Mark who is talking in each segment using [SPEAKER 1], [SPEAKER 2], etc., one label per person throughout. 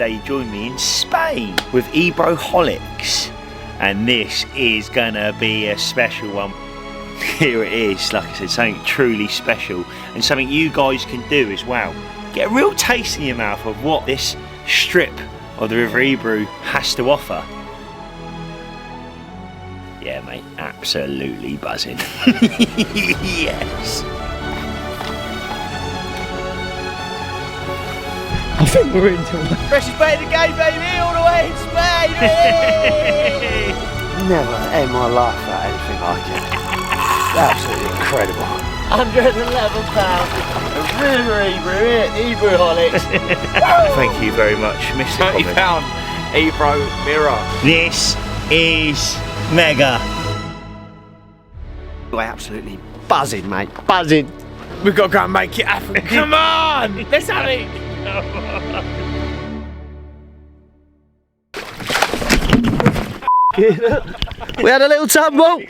[SPEAKER 1] today you join me in Spain with Ebro Holix, and this is gonna be a special one. Here it is, like I said, something truly special and something you guys can do as well. Get a real taste in your mouth of what this strip of the River Ebro has to offer. Yeah mate, absolutely buzzing. Yes. I think we're into it. Freshest bait of the game, baby, all the way in Spain.
[SPEAKER 2] Never in my life had anything like it. Absolutely incredible.
[SPEAKER 1] 111 pounds. River Ebro here, Ebro Holix. Thank you very much, Mr.
[SPEAKER 3] 30 pound Ebro mirror.
[SPEAKER 1] This is mega.
[SPEAKER 2] We're absolutely buzzing, mate. Buzzing.
[SPEAKER 3] We've got to go and make it happen. Come on, let's have it.
[SPEAKER 2] We had a little tumble.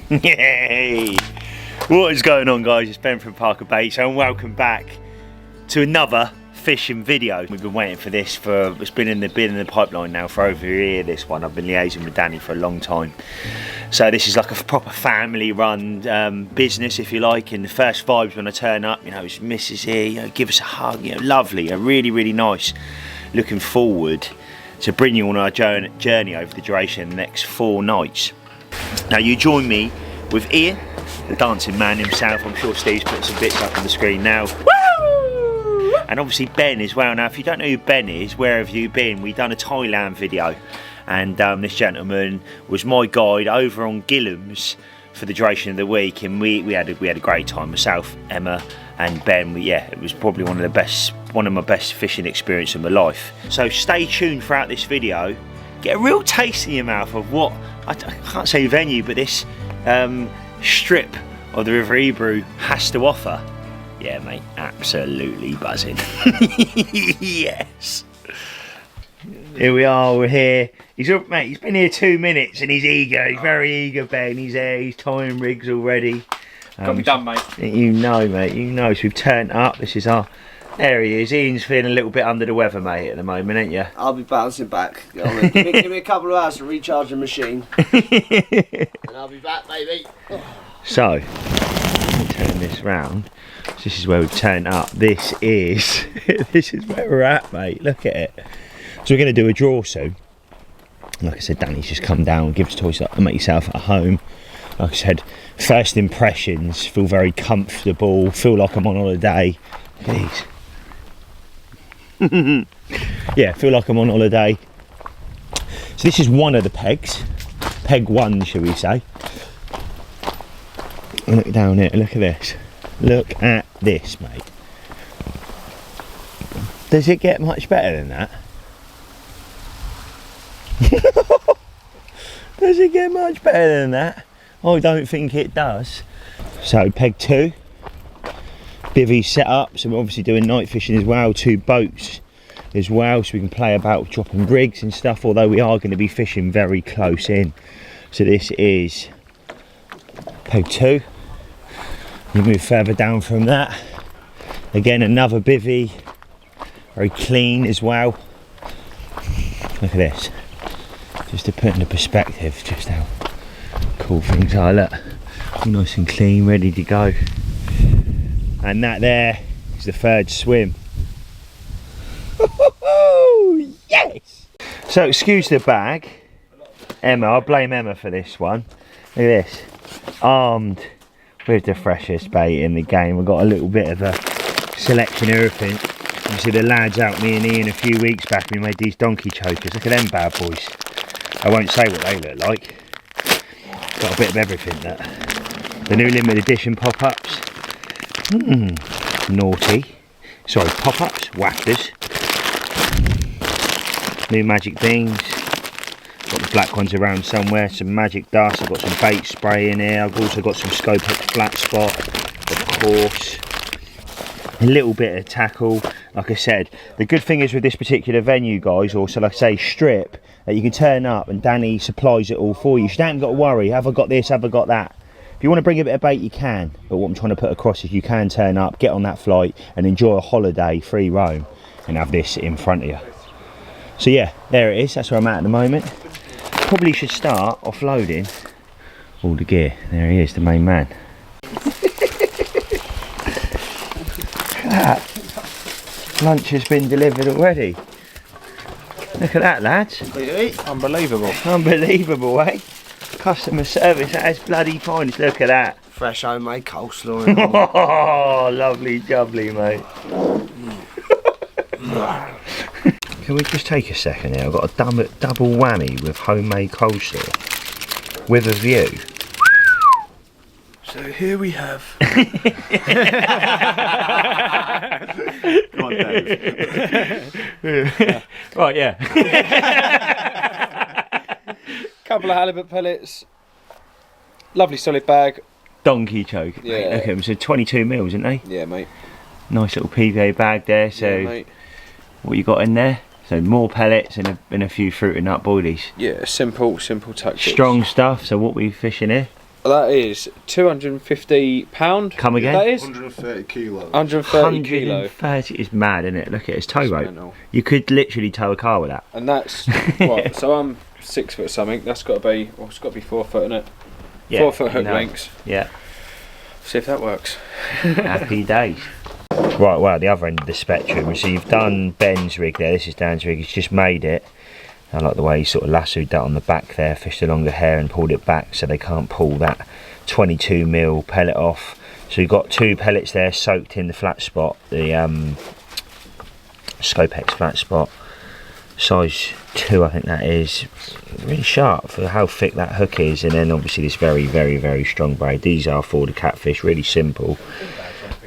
[SPEAKER 1] Yay! What is going on, guys? It's Ben from Parker Baits and welcome back to another fishing video. We've been waiting for this it's been in the pipeline now for over a year, this one. I've been liaising with Danny for a long time. So this is like a proper family run business, if you like, and the first vibes when I turn up, you know, it's Mrs. here, you know, give us a hug, you know, lovely, really nice. Looking forward to bring you on our journey over the duration of the next 4 nights. Now you join me with Ian, the dancing man himself. I'm sure Steve's put some bits up on the screen now. And obviously Ben as well. Now if you don't know who Ben is, where have you been? We've done a Thailand video, and this gentleman was my guide over on Gillam's for the duration of the week, and we had a great time. Myself, Emma and Ben, it was probably one of my best fishing experiences of my life. So stay tuned throughout this video. Get a real taste in your mouth of what, I can't say venue, but this strip of the River Ebro has to offer. Yeah mate, absolutely buzzing. Yes. Here we are, we're here. He's been here 2 minutes and he's eager, he's very eager, Ben. He's there, he's tying rigs already.
[SPEAKER 3] Got me done, mate.
[SPEAKER 1] You know, mate, you know. So we've turned up, this is our, there he is. Ian's feeling a little bit under the weather, mate, at the moment, ain't you?
[SPEAKER 2] I'll be bouncing back. Give me a couple of hours to recharge the machine. And I'll be back, baby.
[SPEAKER 1] So, let me turn this round. So this is where we've turned up. This is where we're at, mate. Look at it. So we're going to do a draw soon. Like I said, Danny's just come down, give us toys up and make yourself at home. Like I said, first impressions, feel very comfortable, feel like I'm on holiday. Look at these. Yeah, feel like I'm on holiday. So this is one of the pegs. Peg 1, shall we say. Look down here, look at this. Look at this, mate. Does it get much better than that? Does it get much better than that? I don't think it does. So peg 2. Bivvy set up, so we're obviously doing night fishing as well, 2 boats as well, so we can play about dropping rigs and stuff, although we are going to be fishing very close in. So this is peg 2. You move further down from that, again another bivvy, very clean as well. Look at this, just to put into perspective just how cool things are. Look, all nice and clean, ready to go. And that there is the 3rd swim. Yes! So excuse the bag, Emma, I'll blame Emma for this one. Look at this, armed with the freshest bait in the game. We've got a little bit of a selection of everything. You see the lads out, me and Ian, a few weeks back, we made these donkey chokers. Look at them bad boys. I won't say what they look like. Got a bit of everything there. The new limited edition pop-ups. Naughty. Sorry, pop-ups, wafters. New magic beans. Got the black ones around somewhere, some magic dust. I've got some bait spray in here. I've also got some Scopex flat spot, of course. A little bit of tackle. like I said, the good thing is with this particular venue, guys, or so like I say, strip, that you can turn up and Danny supplies it all for you. You haven't got to worry, have I got this, have I got that? If you want to bring a bit of bait, you can, but what I'm trying to put across is you can turn up, get on that flight and enjoy a holiday, free roam, and have this in front of you. So yeah, there it is, that's where I'm at the moment. Probably should start offloading all the gear. There he is, the main man. Look at that. Lunch has been delivered already. Look at that, lads.
[SPEAKER 3] Unbelievable.
[SPEAKER 1] Unbelievable, eh? Customer service at its bloody finest. Look at that.
[SPEAKER 2] Fresh homemade coleslaw. And
[SPEAKER 1] Oh, lovely jubbly, mate. Can we just take a second here? I've got a double whammy with homemade coleslaw with a view.
[SPEAKER 3] So here we have.
[SPEAKER 1] Come on, Dave. Right, yeah.
[SPEAKER 3] Couple of halibut pellets. Lovely solid bag.
[SPEAKER 1] Donkey choke.
[SPEAKER 3] Yeah.
[SPEAKER 1] Mate. Look at them. So 22 mils, isn't they?
[SPEAKER 3] Yeah, mate.
[SPEAKER 1] Nice little PVA bag there. So
[SPEAKER 3] Yeah, mate.
[SPEAKER 1] what you got in there? So more pellets and a few fruit and nut boilies.
[SPEAKER 3] Yeah, simple tactics.
[SPEAKER 1] Strong stuff. So what we fishing here?
[SPEAKER 3] That is £250.
[SPEAKER 1] Come again?
[SPEAKER 3] That is
[SPEAKER 4] 130 kilos.
[SPEAKER 3] 130 kilo.
[SPEAKER 1] 130 is mad, isn't it? Look at it, it's tow
[SPEAKER 3] It's
[SPEAKER 1] rope.
[SPEAKER 3] mental.
[SPEAKER 1] You could literally tow a car with that.
[SPEAKER 3] And that's what? So I'm 6 foot something. That's got to be. Well, it's got to be 4 foot, isn't it? 4 foot hook lengths.
[SPEAKER 1] Yeah.
[SPEAKER 3] See if that works.
[SPEAKER 1] Happy days. Right, well, the other end of the spectrum. So you've done Ben's rig there. This is Dan's rig. He's just made it. I like the way he sort of lassoed that on the back there, fished along the hair and pulled it back so they can't pull that 22mm pellet off. So you've got 2 pellets there soaked in the flat spot, the Scopex flat spot. Size 2, I think that is. Really sharp for how thick that hook is, and then obviously this very strong braid. These are for the catfish, really simple.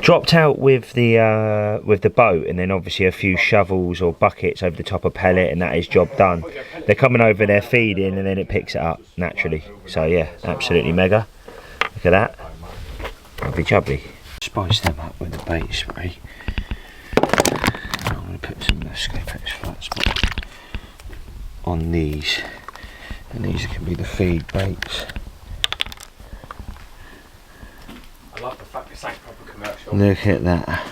[SPEAKER 1] Dropped out with the boat, and then obviously a few shovels or buckets over the top of pellet, and that is job done. They're coming over there feeding, and then it picks it up naturally. So yeah, absolutely mega. Look at that, lovely jubbly. Spice them up with the bait spray. I'm going to put some of the Scopex flat spot on these, and these can be the feed baits.
[SPEAKER 3] I like the fact it's like proper commercial.
[SPEAKER 1] Look at that.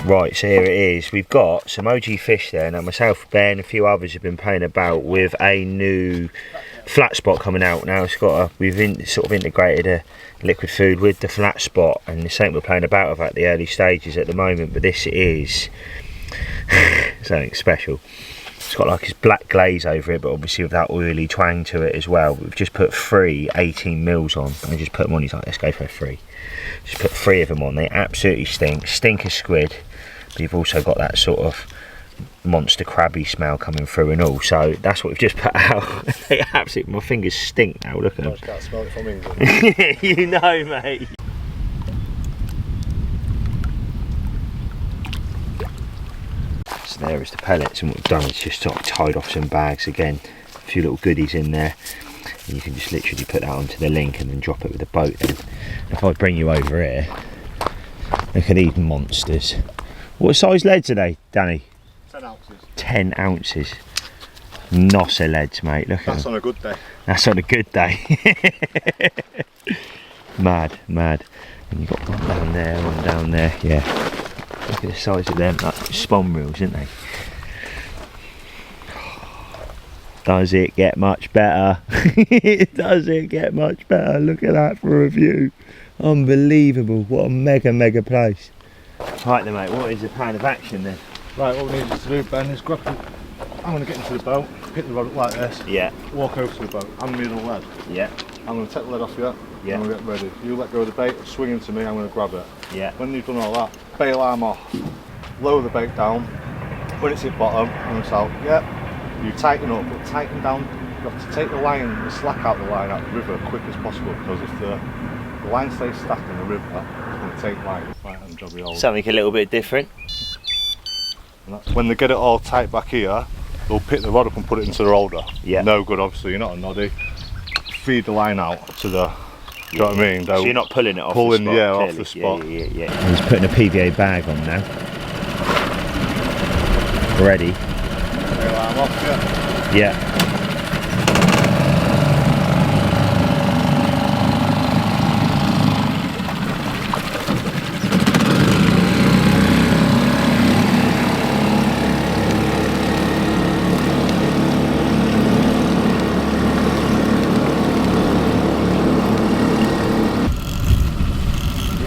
[SPEAKER 1] Right, so here it is. We've got some OG fish there. Now myself, Ben, a few others have been playing about with a new flat spot coming out. Now it's got we've sort of integrated a liquid food with the flat spot, and the same we're playing about with at the early stages at the moment. But this is something special. It's got like this black glaze over it, but obviously with that oily twang to it as well. We've just put 3 18mm on. I just put them on. He's like, let's go for 3. Just put 3 of them on. They absolutely stink of squid. But you've also got that sort of monster crabby smell coming through and all. So that's what we've just put out. They absolutely, my fingers stink now. Look at them.
[SPEAKER 4] I can't smell it from England.
[SPEAKER 1] You know, mate. So there is the pellets, and what we've done is just sort of tied off some bags again. A few little goodies in there. And you can just literally put that onto the link and then drop it with the boat. Then, if I bring you over here, look at these monsters. What size leads are they, Danny?
[SPEAKER 4] 10 ounces.
[SPEAKER 1] 10 ounces. Nosser leads, mate. Look at
[SPEAKER 4] That's
[SPEAKER 1] them.
[SPEAKER 4] on a good day.
[SPEAKER 1] That's on a good day. Mad. And you've got one down there, yeah. Look at the size of them, like spawn reels, aren't they? Does it get much better? Does it get much better? Look at that for a view. Unbelievable. What a mega place. Right then, mate, what is the plan of action then?
[SPEAKER 4] Right, what we need to do, Ben, is grab the... I'm going to get into the boat, pick the rod up like this,
[SPEAKER 1] Yeah.
[SPEAKER 4] walk over to the boat, hand me the lead.
[SPEAKER 1] Yeah.
[SPEAKER 4] I'm going to take the lead off you,
[SPEAKER 1] Yeah.
[SPEAKER 4] and we'll get ready. You let go of the bait, swing into me, I'm going to grab it.
[SPEAKER 1] Yeah.
[SPEAKER 4] When you've done all that, bail arm off, lower the bait down. When it's at bottom, and it's out, yeah, you tighten up, but tighten down. You have to take the line, the slack out the line out the river as quick as possible, because if the line stays stuck in the river, it's going to take line. Right, and jobby all.
[SPEAKER 1] Something a little bit different.
[SPEAKER 4] And that's when they get it all tight back here, they'll pick the rod up and put it into their holder.
[SPEAKER 1] Yeah.
[SPEAKER 4] No good, obviously, you're not a noddy. Feed the line out to the, you know what I mean?
[SPEAKER 1] So you're not pulling it off
[SPEAKER 4] pulling,
[SPEAKER 1] the spot,
[SPEAKER 4] yeah,
[SPEAKER 1] clearly.
[SPEAKER 4] off the spot.
[SPEAKER 1] Yeah. He's putting a PVA bag on now. Ready.
[SPEAKER 4] I'm off, yeah.
[SPEAKER 1] Yeah.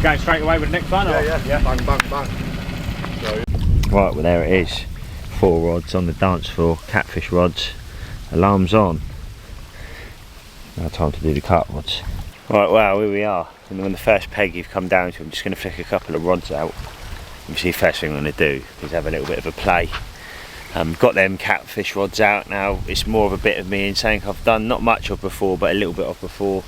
[SPEAKER 3] Going straight away with the next one?
[SPEAKER 4] Yeah. Bang, bang, bang.
[SPEAKER 1] Right, well there it is. 4 rods on the dance floor, catfish rods. Alarms on. Now time to do the cut rods. Right, wow, here we are. And when the first peg you've come down to, I'm just going to flick a couple of rods out. Obviously, first thing I'm going to do is have a little bit of a play. Got them catfish rods out now. It's more of a bit of me and something I've done not much of before, but a little bit of before.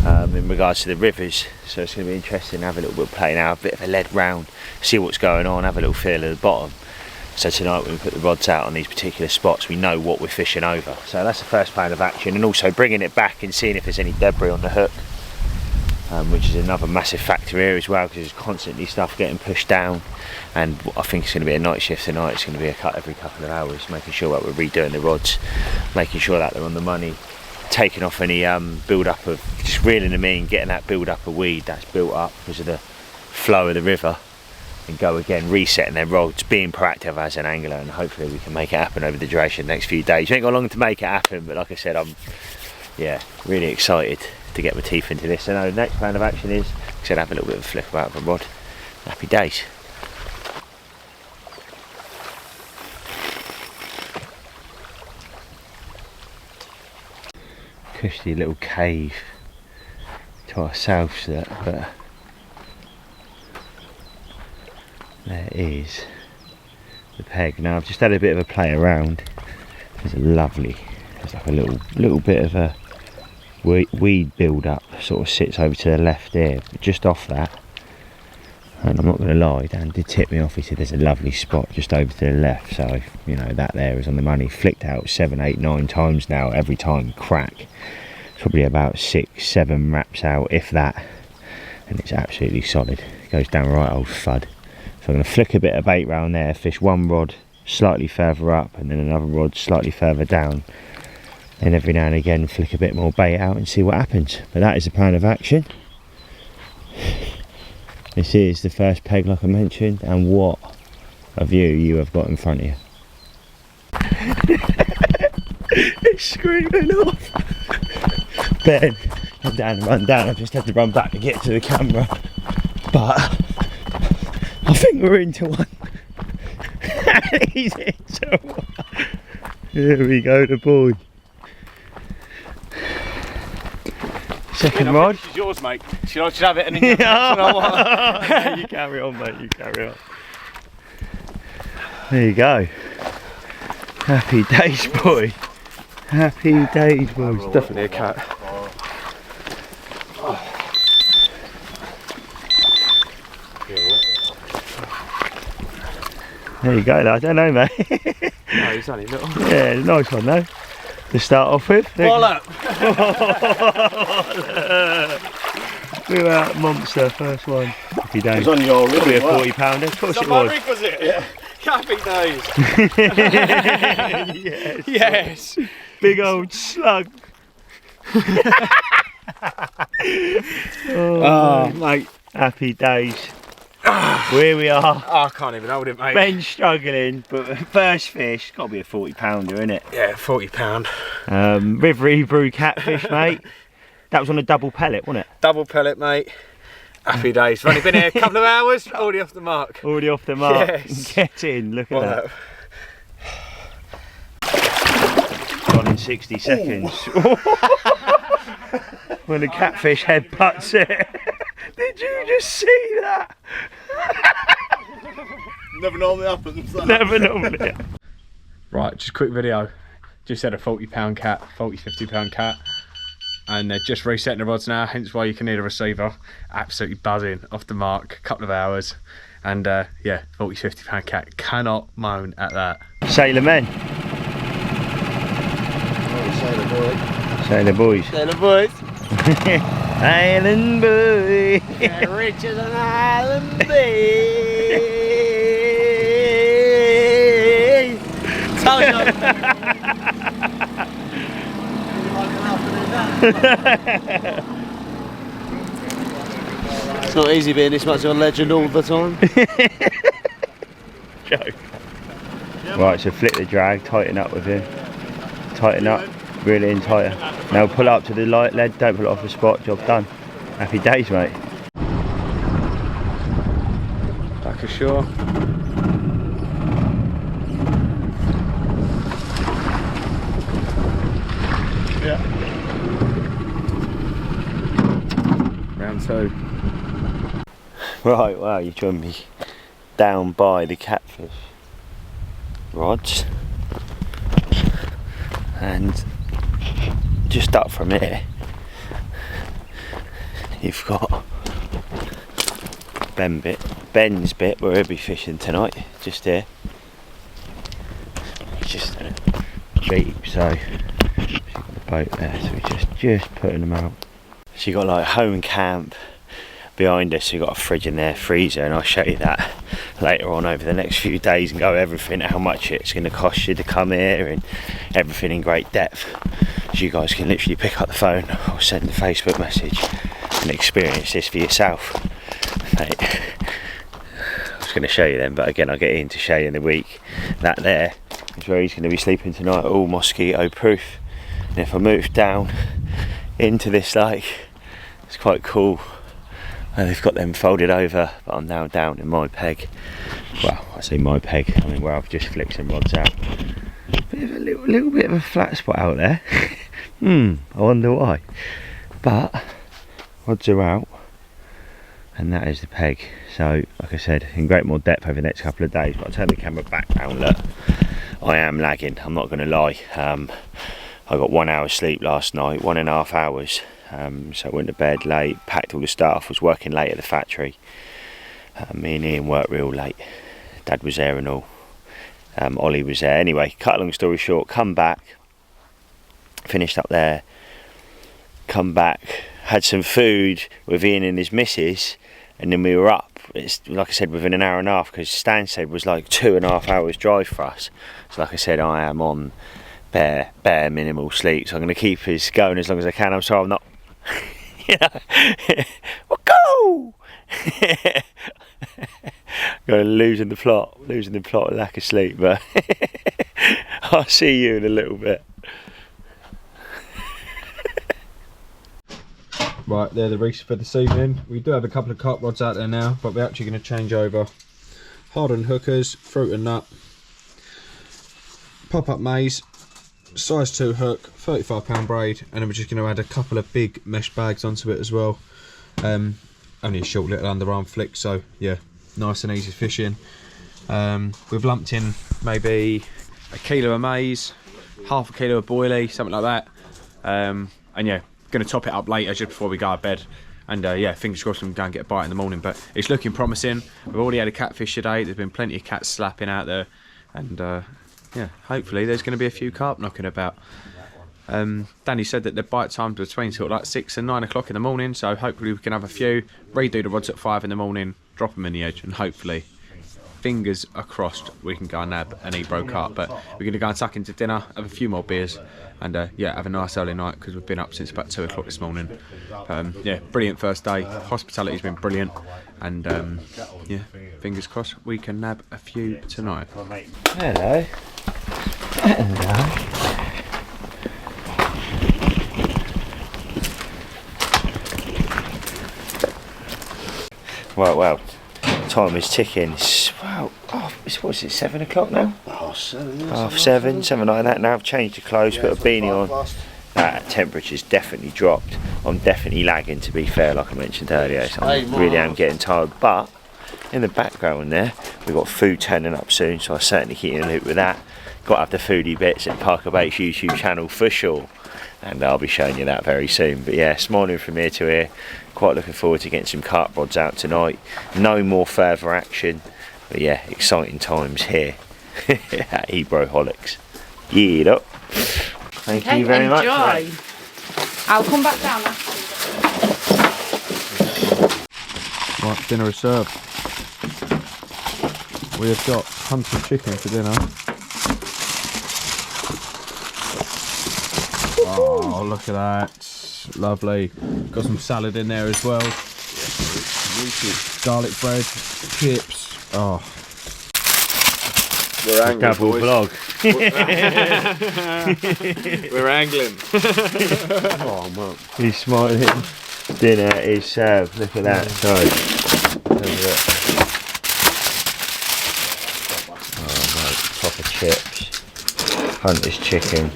[SPEAKER 1] In regards to the rivers, so it's going to be interesting to have a little bit of play now, a bit of a lead round, see what's going on, have a little feel at the bottom. So tonight when we put the rods out on these particular spots, we know what we're fishing over. So that's the first plan of action, and also bringing it back and seeing if there's any debris on the hook, which is another massive factor here as well, because there's constantly stuff getting pushed down. And I think it's going to be a night shift tonight. It's going to be a cut every couple of hours, making sure that we're redoing the rods, making sure that they're on the money, taking off any build up of, just reeling them in, getting that build up of weed that's built up because of the flow of the river, and go again, resetting their rods, being proactive as an angler, and hopefully we can make it happen over the duration of the next few days. We ain't got long to make it happen, but like I said, I'm really excited to get my teeth into this. So now the next plan of action is, like I said, have a little bit of a flick about the rod. Happy days. Cushy little cave to ourselves there, but there is the peg. Now I've just had a bit of a play around. There's like a little bit of a weed build up, sort of sits over to the left there, but just off that. And I'm not going to lie, Dan did tip me off. He said there's a lovely spot just over to the left, so you know that there is on the money. Flicked out 7, 8, 9 times now, every time crack. It's probably about 6, 7 wraps out, if that, and it's absolutely solid. It goes down right old thud. So I'm going to flick a bit of bait round there, fish one rod slightly further up, and then another rod slightly further down. Then every now and again flick a bit more bait out and see what happens. But that is the plan of action. This is the first peg, like I mentioned, and what a view you have got in front of you. It's screaming off. Ben, I'm down and run down. I've just had to run back to get to the camera, but I think we're into one. He's into one. Here we go, the boy. Second rod.
[SPEAKER 3] This is yours, mate. Should I just have it and then you have
[SPEAKER 1] You carry on, mate, you carry on. There you go. Happy days, boy. Happy days, boy.
[SPEAKER 3] It's definitely a cat.
[SPEAKER 1] There you go, though. I don't know, mate.
[SPEAKER 3] No, he's only little.
[SPEAKER 1] Yeah, nice one, though. To start off with.
[SPEAKER 3] Wallop!
[SPEAKER 1] Look at that monster, first one. Happy days.
[SPEAKER 2] It was on your rig.
[SPEAKER 1] Probably a 40 pounder. Of course it was.
[SPEAKER 3] Rig, was it? Yeah. Happy days.
[SPEAKER 1] Yes.
[SPEAKER 3] Yes.
[SPEAKER 1] Big old slug.
[SPEAKER 3] Oh, mate.
[SPEAKER 1] Happy days. Here we are.
[SPEAKER 3] Oh, I can't even hold it, mate.
[SPEAKER 1] Ben's struggling, but the first fish, got to be a 40 pounder, isn't it?
[SPEAKER 3] Yeah, £40.
[SPEAKER 1] River Ebro catfish, mate. That was on a double pellet, wasn't it?
[SPEAKER 3] Double pellet, mate. Happy days. We've only been here a couple of hours, already off the mark.
[SPEAKER 1] Already off the mark.
[SPEAKER 3] Yes.
[SPEAKER 1] Get in, look at that. Gone in 60 seconds. When the catfish head butts it. Did you just see that?
[SPEAKER 4] Never normally happens.
[SPEAKER 1] Never normally.
[SPEAKER 3] Right, just a quick video. Just had a £40 cat, £50 cat. And they're just resetting the rods now, hence why you can hear the receiver. Absolutely buzzing, off the mark, couple of hours. And yeah, £50 cat, cannot moan at that.
[SPEAKER 1] Sailor men.
[SPEAKER 2] boy.
[SPEAKER 1] Sailor boys.
[SPEAKER 2] Sailor boys.
[SPEAKER 1] Island boy.
[SPEAKER 2] They're rich as an island bay. Told you. It's not easy being this much of a legend all the time.
[SPEAKER 1] Joke. Right, so flip the drag, tighten up with him. Tighten up, reel it in tighter. Now pull up to the light lead, don't pull it off the spot, job done. Happy days, mate.
[SPEAKER 3] Back ashore.
[SPEAKER 4] Yeah.
[SPEAKER 3] Round two.
[SPEAKER 1] Right, wow, you joined me down by the catfish rods. And just up from here, you've got Ben's bit where he'll be fishing tonight, just here. It's just deep, so she's got the boat there, so we're just putting them out. So you got like home camp behind us, so you've got a fridge in there, freezer, and I'll show you that later on over the next few days and go everything, how much it's going to cost you to come here and everything in great depth. So you guys can literally pick up the phone or send a Facebook message and experience this for yourself. Mate, I was going to show you them, but again I'll get in to show you in the week. That there is where he's going to be sleeping tonight, all mosquito proof. And if I move down into this lake, it's quite cool. And they've got them folded over, but I'm now down in my peg. Well, I say my peg, I mean where I've just flicked some rods out. Little bit of a flat spot out there. I wonder why. But rods are out, and that is the peg. So, like I said, in great more depth over the next couple of days. But I'll turn the camera back round. Look, I am lagging. I'm not going to lie. I got 1 hour sleep last night, 1.5 hours. So I went to bed late, packed all the stuff, was working late at the factory. Me and Ian worked real late. Dad was there and all. Ollie was there. Anyway, cut a long story short, come back, finished up there, come back, had some food with Ian and his missus, and then we were up. It's like I said, within an hour and a half, because Stansted was like 2.5 hours drive for us. So like I said, I am on bare minimal sleep, so I'm going to keep us going as long as I can. I'm sorry I'm not you know, well, go! Going losing the plot with lack of sleep, but I'll see you in a little bit.
[SPEAKER 3] Right, they're the reefs for this evening. We do have a couple of carp rods out there now, but we're actually going to change over hardened hookers, fruit and nut, pop-up maize, size 2 hook, 35-pound braid, and then we're just going to add a couple of big mesh bags onto it as well. Only a short little underarm flick, so yeah, nice and easy fishing. We've lumped in maybe a kilo of maize, half a kilo of boilie, something like that. And yeah, going to top it up later just before we go to bed. And yeah, fingers crossed we can go and get a bite in the morning, but it's looking promising. We've already had a catfish today. There's been plenty of cats slapping out there, and yeah, hopefully there's going to be a few carp knocking about. Danny said that the bite times between sort of like 6 and 9 o'clock in the morning, so hopefully we can have a few, redo the rods at 5 in the morning, drop them in the edge, and hopefully, fingers are crossed, we can go and nab an Ebro carp. But we're going to go and tuck into dinner, have a few more beers, and yeah, have a nice early night, because we've been up since about 2 o'clock this morning. Yeah, brilliant first day, hospitality's been brilliant, and yeah, fingers crossed we can nab a few tonight.
[SPEAKER 1] Hello. Hello. Well, time is ticking. Wow, what is it, 7 o'clock now?
[SPEAKER 2] Half 7.
[SPEAKER 1] Half 7, something like that. Now I've changed the clothes, put a beanie on. That temperature's definitely dropped. I'm definitely lagging, to be fair, like I mentioned earlier. So I really am getting tired. But in the background there, we've got food turning up soon, so I'll certainly keep in the loop with that. Got to have the foodie bits at Parker Bait's YouTube channel for sure, and I'll be showing you that very soon. But yeah, smiling from ear to ear, quite looking forward to getting some carp rods out tonight. No more further action, but yeah, exciting times here at Ebro Holix. Yeah, up. Thank you very much.
[SPEAKER 5] Enjoy. I'll come back down after.
[SPEAKER 3] Right, dinner is served. We have got hunted chicken for dinner. Oh, look at that. Lovely. Got some salad in there as well. Garlic bread, chips. Oh.
[SPEAKER 2] We're angling,
[SPEAKER 1] Double
[SPEAKER 2] boys.
[SPEAKER 1] vlog.
[SPEAKER 3] We're angling.
[SPEAKER 2] Oh, man.
[SPEAKER 1] He's smiling. Dinner is served. Look at that. Sorry. Have a look. Oh, mate. Proper chips. Hunter's chicken.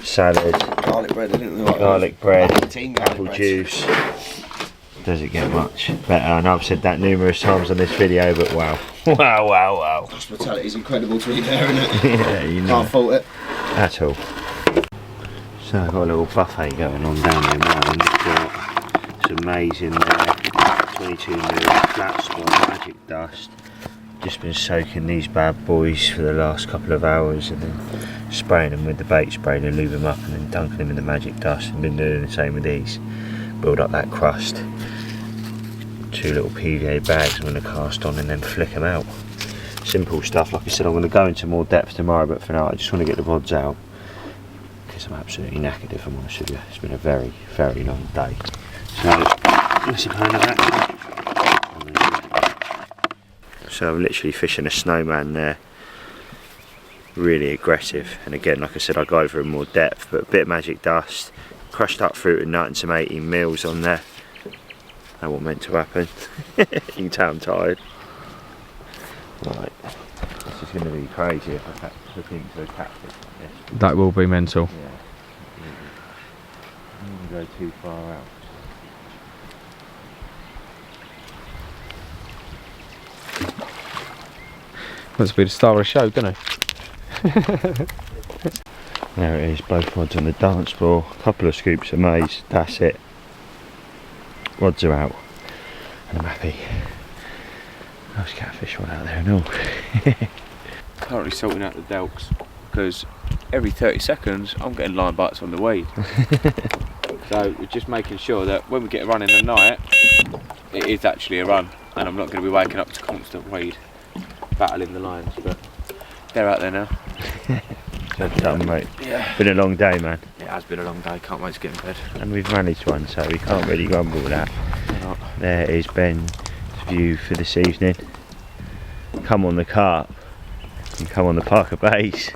[SPEAKER 1] Salad.
[SPEAKER 2] Garlic bread, isn't it?
[SPEAKER 1] Garlic bread.
[SPEAKER 2] Garlic
[SPEAKER 1] Apple
[SPEAKER 2] bread.
[SPEAKER 1] juice. Does it get much better? I know I've said that numerous times on this video, but wow. Wow, wow, wow.
[SPEAKER 2] Hospitality is incredible to eat there, isn't it?
[SPEAKER 1] Yeah, you know.
[SPEAKER 2] Can't fault it.
[SPEAKER 1] At all. So I've got a little buffet going on down there now, and we've got some maize in there, 22mm flat spot magic dust. Just been soaking these bad boys for the last couple of hours and then spraying them with the bait spray to lube them up and then dunking them in the magic dust, and been doing the same with these. Build up that crust. 2 little PVA bags I'm going to cast on and then flick them out. Simple stuff. Like I said, I'm going to go into more depth tomorrow, but for now I just want to get the rods out because I'm absolutely knackered, if I'm honest with you. It's been a very, very long day. So let's have a look at that. So I'm literally fishing a snowman there. Really aggressive, and again, like I said, I'll go over in more depth, but a bit of magic dust, crushed up fruit and nut and some 18 mils on there. That what meant to happen. You can tell I'm tired. Right, this is going to be crazy if I hook into a catfish like this.
[SPEAKER 3] That will be mental.
[SPEAKER 1] Yeah, I don't want to go too far out.
[SPEAKER 3] Must be the star of the show, doesn't it?
[SPEAKER 1] There it is, both rods on the dance floor, a couple of scoops of maize, that's it. Rods are out, and I'm happy. Nice catfish one out there and all.
[SPEAKER 6] Currently sorting out the delks because every 30 seconds I'm getting line bites on the weed. So we're just making sure that when we get a run in the night, it is actually a run and I'm not going to be waking up to constant weed battling the lines, but they're out there now.
[SPEAKER 1] Job done, mate.
[SPEAKER 6] Yeah.
[SPEAKER 1] Been a long day, man.
[SPEAKER 6] It has been a long day, can't wait to get in bed.
[SPEAKER 1] And we've managed one, so we can't really grumble with that. There is Ben's view for this evening. Come on the Carp and come on the Parker Bays.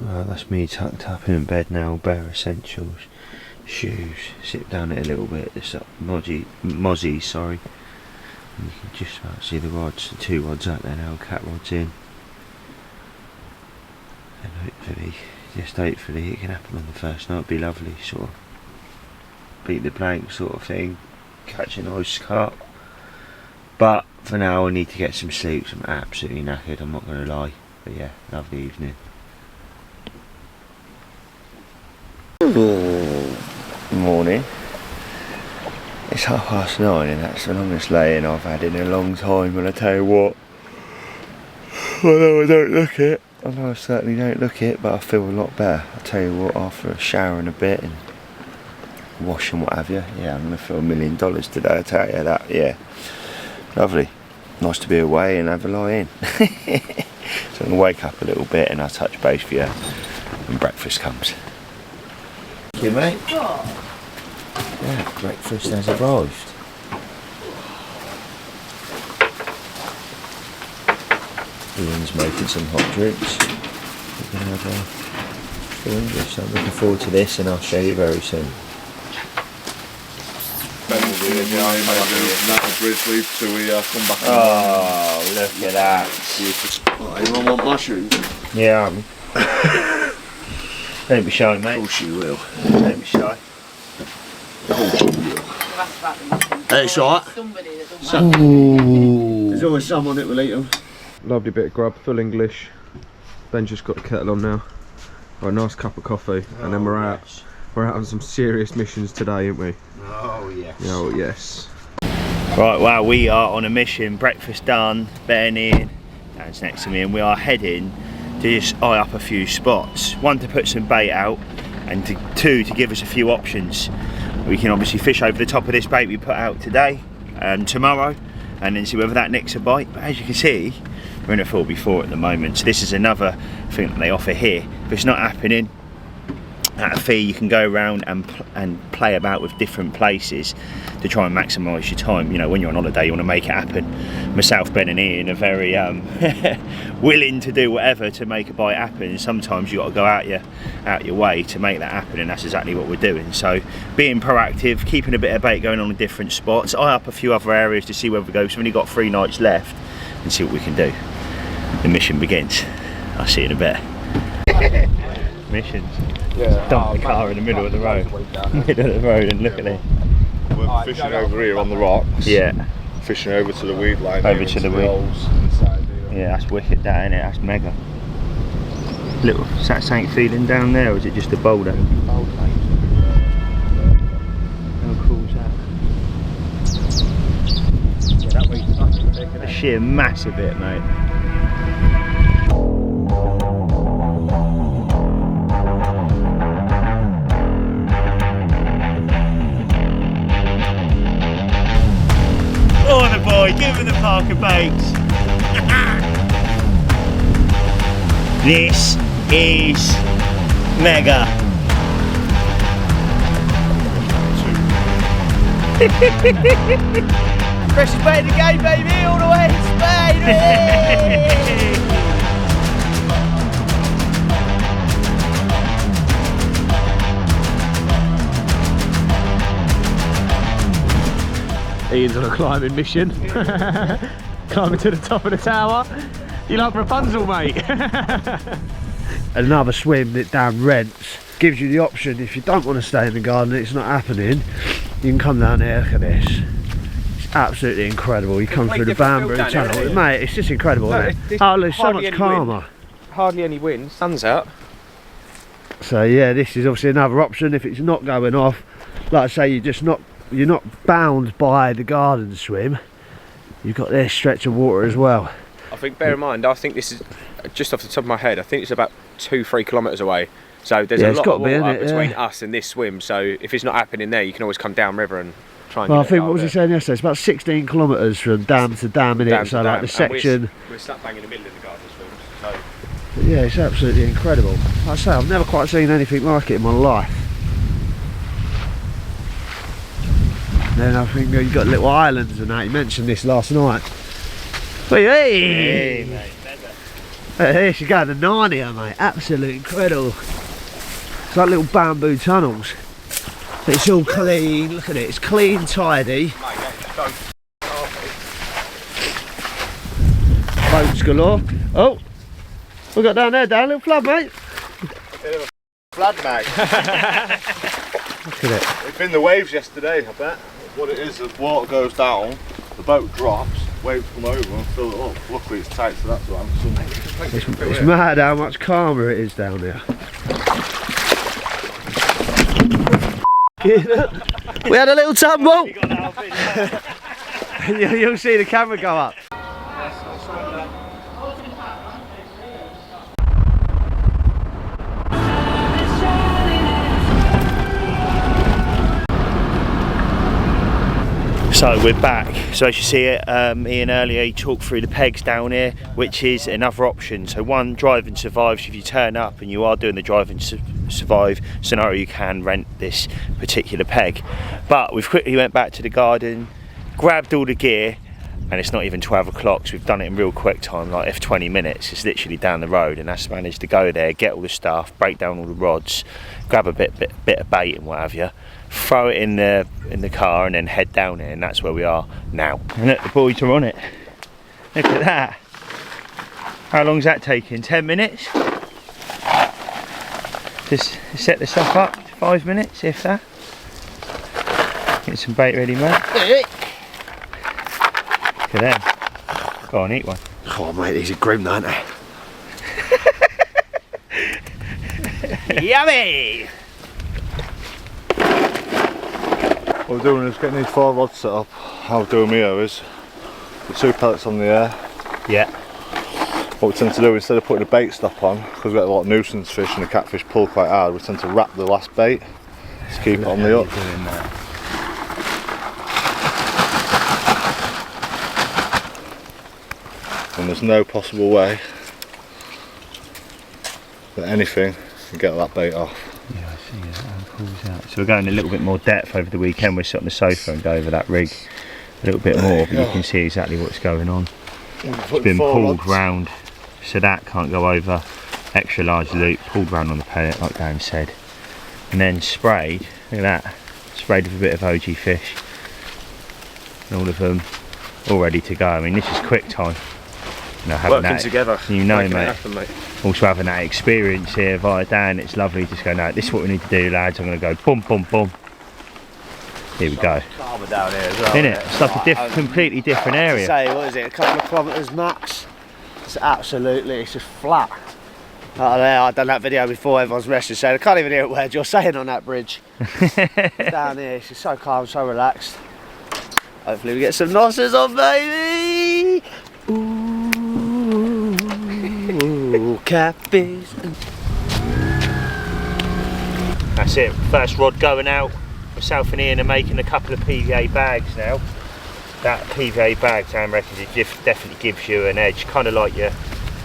[SPEAKER 1] Well, that's me tucked up in bed now, bare essentials, shoes, sit down it a little bit, this up mozzie, sorry. And you can just about see the rods, the 2 rods out there now, cat rods in. And hopefully it can happen on the first night, be lovely, sort of beat the blank sort of thing, catch a nice carp. But for now I need to get some sleep, I'm absolutely knackered, I'm not going to lie, but yeah, lovely evening. Morning. It's 9:30 and that's the longest lay-in I've had in a long time, and I tell you what, although I don't look it, I know I certainly don't look it, but I feel a lot better. I tell you what, after a shower and a bit and wash and what have you, yeah, I'm going to feel $1 million today, I tell you that, yeah. Lovely. Nice to be away and have a lie in. So I'm going to wake up a little bit and I'll touch base for you when breakfast comes. Thank you, mate. Yeah, breakfast has arrived. Ian's making some hot drinks. We're going to have full English, so I'm looking forward to this and I'll show you very soon.
[SPEAKER 4] Ben will be in, yeah, now grizzly till we come back.
[SPEAKER 1] Oh, look at that.
[SPEAKER 2] Oh, anyone want mushrooms?
[SPEAKER 1] Yeah, don't be shy, mate.
[SPEAKER 2] Of course you will.
[SPEAKER 1] Don't be shy.
[SPEAKER 2] Of course you will. Hey, it's alright. There's always someone that will eat them.
[SPEAKER 3] Lovely bit of grub, full English. Ben just got the kettle on now. Got a nice cup of coffee, and then we're out.
[SPEAKER 1] Yes.
[SPEAKER 3] We're out on some serious missions today, aren't we?
[SPEAKER 1] Oh yes.
[SPEAKER 3] Oh yes.
[SPEAKER 1] Right, well, we are on a mission. Breakfast done, Ben in, Dan's next to me, and we are heading to just eye up a few spots. One, to put some bait out, and two, to give us a few options. We can obviously fish over the top of this bait we put out today and tomorrow, and then see whether that nicks a bite. But as you can see, we're in a 4x4 at the moment, so this is another thing that they offer here. If it's not happening at a fee, you can go around and play about with different places to try and maximise your time. You know, when you're on holiday, you want to make it happen. Myself, Ben and Ian are very willing to do whatever to make a bite happen, and sometimes you got to go out your way to make that happen, and that's exactly what we're doing. So being proactive, keeping a bit of bait going on in different spots, eye up a few other areas to see where we go. So we've only got 3 nights left, and see what we can do. The mission begins. I'll see you in a bit. Missions.
[SPEAKER 4] Yeah.
[SPEAKER 1] Dump the car in the middle of the road. Middle of the road, and look at it.
[SPEAKER 4] We're fishing over here on the rocks.
[SPEAKER 1] Yeah.
[SPEAKER 4] Fishing over to the weed line.
[SPEAKER 1] Over to the weed. Yeah, that's wicked, that, isn't it? That's mega. Little, is that something feeding down there, or is it just a boulder? How cool is that? Yeah, that weed's fucking big, isn't it? A sheer mass of it, mate. Oh, the boy, give him the Parker baits. This is mega.
[SPEAKER 2] Freshest bait in the game, baby, all the way to Spain.
[SPEAKER 3] Ian's on a climbing mission. Climbing to the top of the tower. You like Rapunzel, mate?
[SPEAKER 7] Another swim that down Rents gives you the option, if you don't want to stay in the garden and it's not happening, you can come down here. Look at this. It's absolutely incredible. You come through the bamboo tunnel. Mate, it's just incredible, isn't it? Oh, look, so much calmer.
[SPEAKER 6] Hardly any wind, sun's out.
[SPEAKER 7] So yeah, this is obviously another option if it's not going off. Like I say, you're not bound by the garden swim. You've got this stretch of water as well.
[SPEAKER 6] I think, bear in mind, I think this is, just off the top of my head, I think it's about 2-3 kilometres away. So there's a lot of water between us and this swim. So if it's not happening there, you can always come down river and try and
[SPEAKER 7] Well, I
[SPEAKER 6] get
[SPEAKER 7] think,
[SPEAKER 6] it
[SPEAKER 7] what was he saying yesterday? It's about 16 kilometres from dam to dam, in it. So like the section.
[SPEAKER 6] We're slap bang in the middle of the garden swim. So.
[SPEAKER 7] But yeah, it's absolutely incredible. Like I say, I've never quite seen anything like it in my life. Then I think you've got little islands and that. You mentioned this last night. Hey,
[SPEAKER 1] mate.
[SPEAKER 7] Hey, she's going to Narnia, mate. Absolutely incredible. It's like little bamboo tunnels. But it's all clean. Look at it. It's clean, tidy. Boats galore. Oh, we got down there, Dan. Little flood, mate.
[SPEAKER 4] Bit of a flood, mate.
[SPEAKER 7] Look at it.
[SPEAKER 4] It's been the waves yesterday, I bet. What it is, the water goes down, the boat drops, waves come over and fill it up. Luckily it's tight, so that's what I'm saying.
[SPEAKER 7] It's mad how much calmer it is down here. We had a little tumble. You'll see the camera go up.
[SPEAKER 1] So we're back. So as you see it, Ian earlier he talked through the pegs down here, which is another option. So one, drive and survive. So if you turn up and you are doing the drive and survive scenario, you can rent this particular peg. But we've quickly went back to the garden, grabbed all the gear, and it's not even 12 o'clock, so we've done it in real quick time, like if 20 minutes. It's literally down the road, and that's managed to go there, get all the stuff, break down all the rods, grab a bit of bait and what have you, throw it in the car, and then head down here, and that's where we are now. And look, the boys are on it. Look at that. How long's that taking? 10 minutes? Just set the stuff up, 5 minutes, if that. Get some bait ready, mate. Look at them. Go on, eat one.
[SPEAKER 7] Oh mate, these are grim, aren't they?
[SPEAKER 1] Yummy!
[SPEAKER 4] What we're doing is getting these 4 rods set up. How we're doing here is the 2 pellets on the air.
[SPEAKER 1] Yeah.
[SPEAKER 4] What we tend to do, instead of putting a bait stop on, because we get a lot of nuisance fish and the catfish pull quite hard, we tend to wrap the last bait to keep it on the hook. And there's no possible way that anything can get that bait off.
[SPEAKER 1] Yeah, I see that one pulls out. So we're going a little bit more depth over the weekend. We'll sit on the sofa and go over that rig a little bit more, but you can see exactly what's going on. It's been pulled round, so that can't go over. Extra large loop, pulled round on the pellet, like Dan said, and then sprayed. Look at that, sprayed with a bit of OG fish, and all of them all ready to go. I mean, this is quick time. You know, having
[SPEAKER 6] Working
[SPEAKER 1] that
[SPEAKER 6] together,
[SPEAKER 1] you know,
[SPEAKER 6] making it
[SPEAKER 1] mate.
[SPEAKER 6] happen, mate.
[SPEAKER 1] Also having that experience here via Dan, it's lovely. Just go, no, this is what we need to do, lads. I'm going to go boom, boom, boom. Here we go.
[SPEAKER 2] Calmer down here as well.
[SPEAKER 1] Isn't it? It's like a completely different area.
[SPEAKER 2] Say, what is it? A couple of kilometres max. It's absolutely, it's just flat. Out there, I've done that video before. Everyone's messaging saying, I can't even hear a word you're saying on that bridge. Down here, it's just so calm, so relaxed. Hopefully we get some nosses on, baby. Ooh, catfish.
[SPEAKER 1] That's it. First rod going out. Myself and Ian are making a couple of PVA bags now. That PVA bag, Dan reckons, it definitely gives you an edge, kind of like your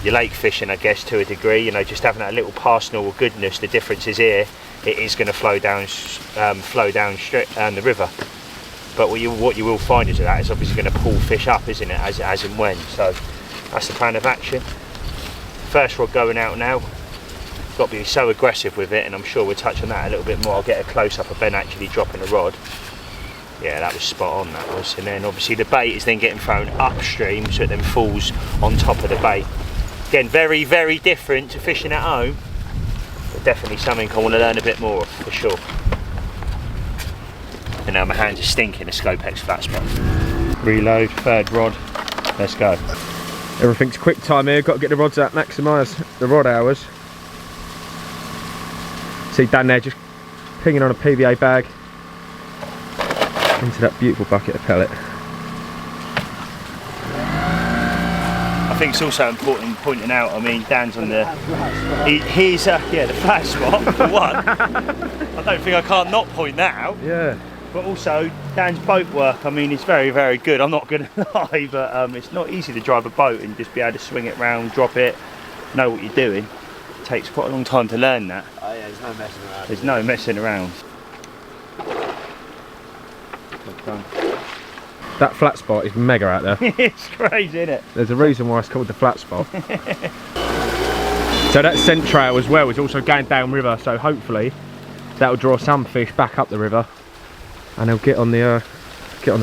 [SPEAKER 1] lake fishing, I guess, to a degree. You know, just having that little personal goodness. The difference is here, it is going to flow down straight down the river. But what you will find is that it's obviously going to pull fish up, isn't it, as and when. So that's the plan of action. First rod going out now. Got to be so aggressive with it, and I'm sure we'll touch on that a little bit more. I'll get a close up of Ben actually dropping a rod. Yeah, that was spot on, that was. And then obviously the bait is then getting thrown upstream, so it then falls on top of the bait. Again, very, very different to fishing at home, but definitely something I want to learn a bit more of, for sure. And now my hands are stinking, a Scopex flat spot. Reload, third rod, let's go.
[SPEAKER 3] Everything's quick time here, got to get the rods out, maximise the rod hours. See Dan there just pinging on a PVA bag into that beautiful bucket of pellet.
[SPEAKER 1] I think it's also important pointing out, I mean, Dan's on the, he's yeah, the flat spot, for one. I don't think I can't not point that out.
[SPEAKER 3] Yeah.
[SPEAKER 1] But also, Dan's boat work, I mean, it's very, very good. I'm not going to lie, but it's not easy to drive a boat and just be able to swing it round, drop it, know what you're doing. It takes quite a long time to learn that.
[SPEAKER 2] Oh yeah, there's no messing around.
[SPEAKER 1] There's no messing around.
[SPEAKER 3] That flat spot is mega out there.
[SPEAKER 1] It's crazy, isn't it?
[SPEAKER 3] There's a reason why it's called the flat spot. So that scent trail as well is also going down river, so hopefully that'll draw some fish back up the river and they'll get on the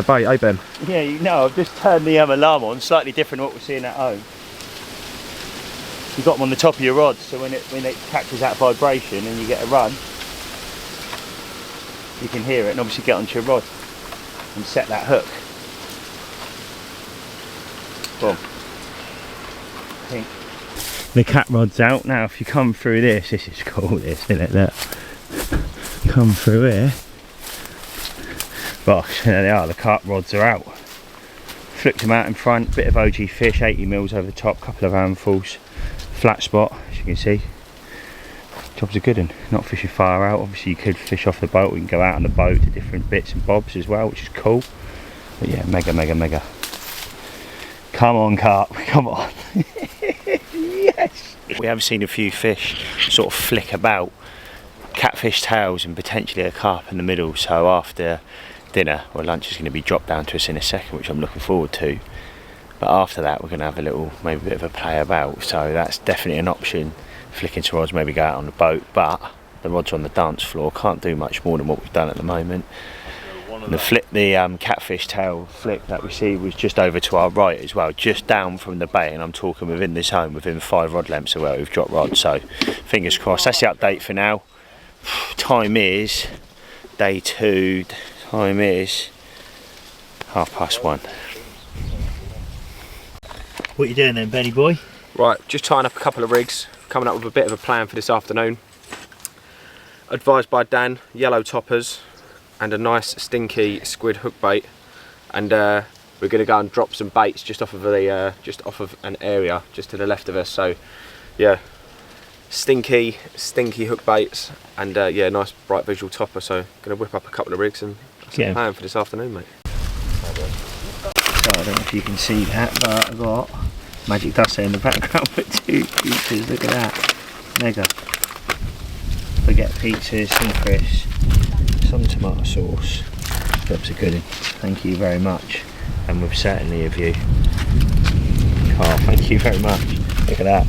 [SPEAKER 3] bait, eh Ben?
[SPEAKER 1] Yeah, you know, I've just turned the alarm on, slightly different to what we're seeing at home. You've got them on the top of your rod, so when it catches that vibration and you get a run, you can hear it and obviously get onto your rod and set that hook. Boom. The cat rod's out now. If you come through this is cool, this, isn't it? Look. Come through here. Gosh, there they are, the carp rods are out. Flicked them out in front, bit of OG fish, 80 mils over the top, couple of handfuls. Flat spot, as you can see. Job's a good one, not fishing far out. Obviously you could fish off the boat, we can go out on the boat to different bits and bobs as well, which is cool. But yeah, mega, mega, mega. Come on, carp, come on. Yes! We have seen a few fish sort of flick about, catfish tails and potentially a carp in the middle, so after dinner, or lunch is going to be dropped down to us in a second, which I'm looking forward to. But after that we're going to have a little, maybe a bit of a play about, so that's definitely an option. Flicking some rods, maybe go out on the boat, but the rods on the dance floor can't do much more than what we've done at the moment. And the catfish tail flick that we see was just over to our right as well, just down from the bait, and I'm talking within this zone, within 5 rod lengths of where we've dropped rods, so fingers crossed. That's the update for now. Time is day 2, time is 1:30. What are you doing then, Benny boy?
[SPEAKER 6] Right, just tying up a couple of rigs, coming up with a bit of a plan for this afternoon. Advised by Dan, yellow toppers and a nice stinky squid hook bait, and we're going to go and drop some baits just off of an area just to the left of us. So yeah, stinky hook baits, and yeah, nice bright visual topper. So going to whip up a couple of rigs, and that's the plan for this afternoon, mate.
[SPEAKER 1] So I don't know if you can see that, but I've got magic dust there in the background with 2 pizzas. Look at that, mega. Forget pizzas, some crisps, some tomato sauce. That's a good one. Thank you very much, and with certainly of you. Carl, thank you very much. Look at that.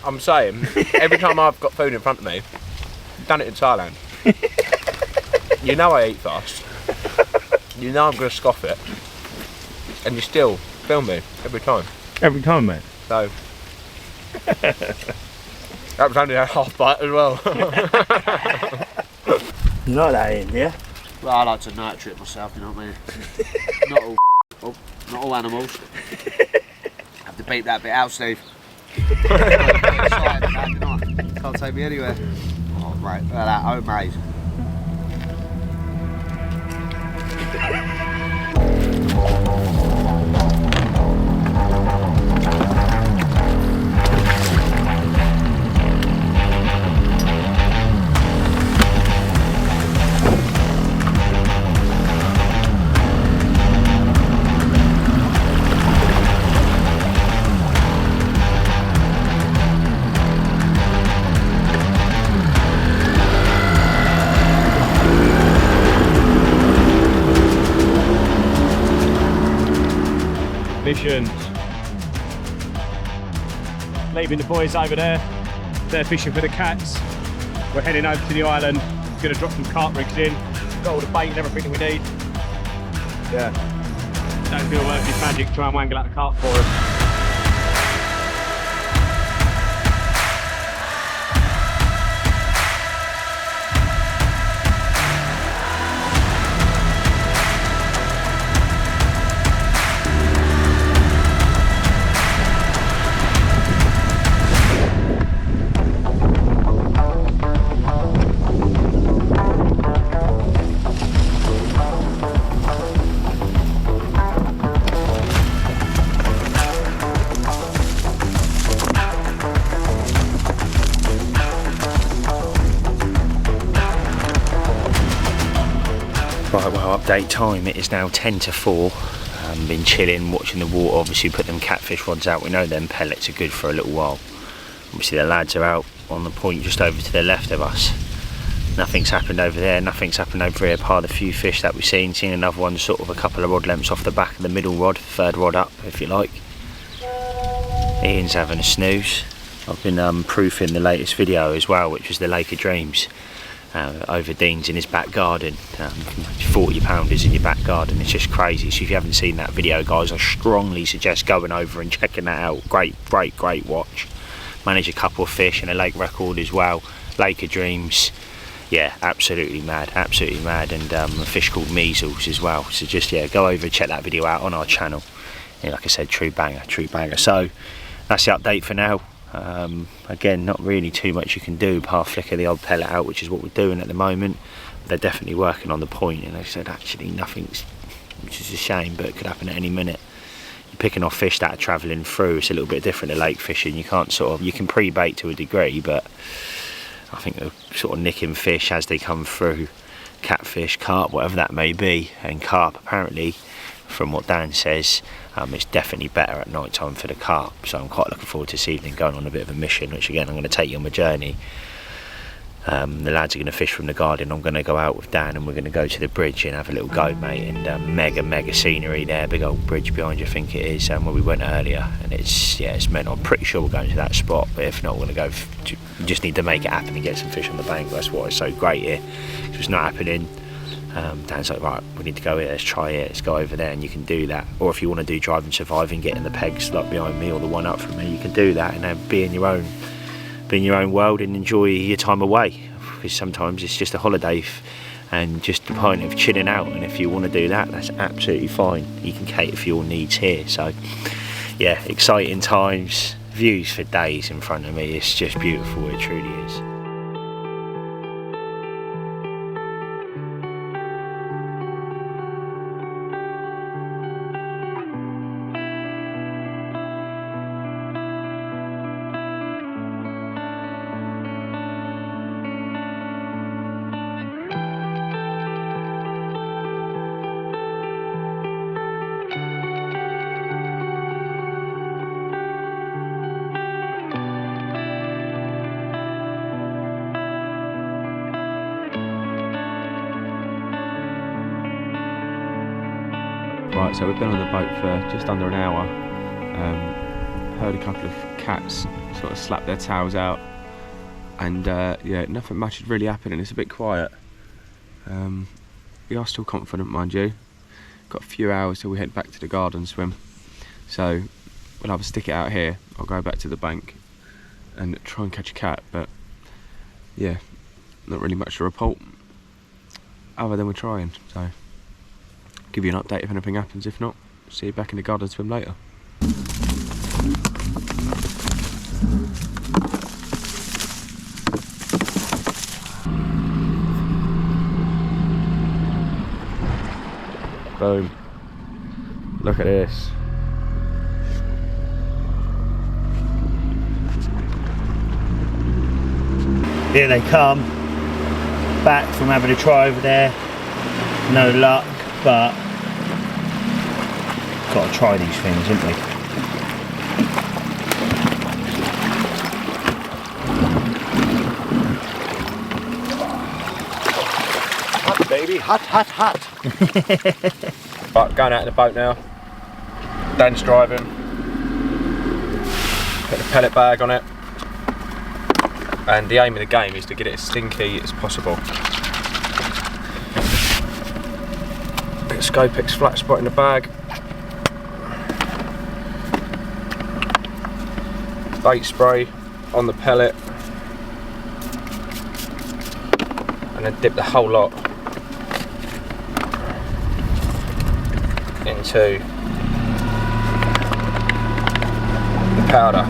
[SPEAKER 6] I'm saying, every time I've got food in front of me, I've done it in Thailand. You know I eat fast. You know I'm going to scoff it, and you still film me every time.
[SPEAKER 1] Every time, mate.
[SPEAKER 6] So that was only a half bite as well.
[SPEAKER 1] You like that in, yeah?
[SPEAKER 2] Well, I like to nurture it myself, you know what I mean? not all animals. Have to beat that bit out, Steve. Can't take me anywhere. Oh, right, look at that, homemade.
[SPEAKER 3] Missions. Leaving the boys over there. They're fishing for the cats. We're heading over to the island. Gonna drop some carp rigs in. Got all the bait and everything that we need. Yeah. Don't feel worth his magic. Try and wangle out the carp for us.
[SPEAKER 1] Right, well, update time. It is now 10 to 4. Been chilling, watching the water. Obviously, put them catfish rods out. We know them pellets are good for a little while. Obviously, the lads are out on the point just over to the left of us. Nothing's happened over there. Nothing's happened over here. Part of the few fish that we've seen. Seen another one, sort of a couple of rod lengths off the back of the middle rod, third rod up, if you like. Ian's having a snooze. I've been proofing the latest video as well, which was the Lake of Dreams. Over Dean's in his back garden. 40 pounders in your back garden, it's just crazy. So if you haven't seen that video, guys, I strongly suggest going over and checking that out. Great watch. Manage a couple of fish and a lake record as well. Lake of Dreams, yeah, absolutely mad, and a fish called measles as well. So just, yeah, go over and check that video out on our channel. Yeah, like I said, true banger. So that's the update for now. Again, not really too much you can do apart flicker the old pellet out, which is what we're doing at the moment. They're definitely working on the point, and they said actually nothing's, which is a shame, but it could happen at any minute. You're picking off fish that are travelling through. It's a little bit different to lake fishing. You can't you can pre-bait to a degree, but I think they're sort of nicking fish as they come through. Catfish, carp, whatever that may be. And carp, apparently, from what Dan says, it's definitely better at night time for the carp. So I'm quite looking forward to this evening going on a bit of a mission, which again I'm going to take you on my journey. The lads are going to fish from the garden. I'm going to go out with Dan and we're going to go to the bridge and have a little go, mate. And mega scenery there, big old bridge behind you, I think it is, where we went earlier. And it's mental. I'm pretty sure we're going to that spot, but if not, we're going to go. We just need to make it happen and get some fish on the bank. That's why it's so great here. It's not happening. Dan's like, right, we need to go here, let's try it, let's go over there, and you can do that. Or if you want to do drive and survive and get in the pegs like behind me or the one up from me, you can do that and then be in your own world and enjoy your time away. Because sometimes it's just a holiday and just the point of chilling out, and if you want to do that, that's absolutely fine. You can cater for your needs here. So yeah, exciting times, views for days in front of me. It's just beautiful, it truly is.
[SPEAKER 6] Right, so we've been on the boat for just under an hour. Heard a couple of cats sort of slap their tails out, and yeah, nothing much is really happening. It's a bit quiet. We are still confident, mind you. Got a few hours till we head back to the garden swim, so we'll either stick it out here or go back to the bank and try and catch a cat. But yeah, not really much to report other than we're trying. So give you an update if anything happens. If not, see you back in the garden swim later. Boom. Look at this.
[SPEAKER 1] Here they come, back from having a try over there. No luck, but got to try these things, haven't we?
[SPEAKER 2] Hot, baby, hot, hot, hot.
[SPEAKER 6] Right, going out in the boat now. Dan's driving. Put the pellet bag on it. And the aim of the game is to get it as stinky as possible. Bit of Scopex flat spot in the bag. Bait spray on the pellet. And then dip the whole lot into the powder.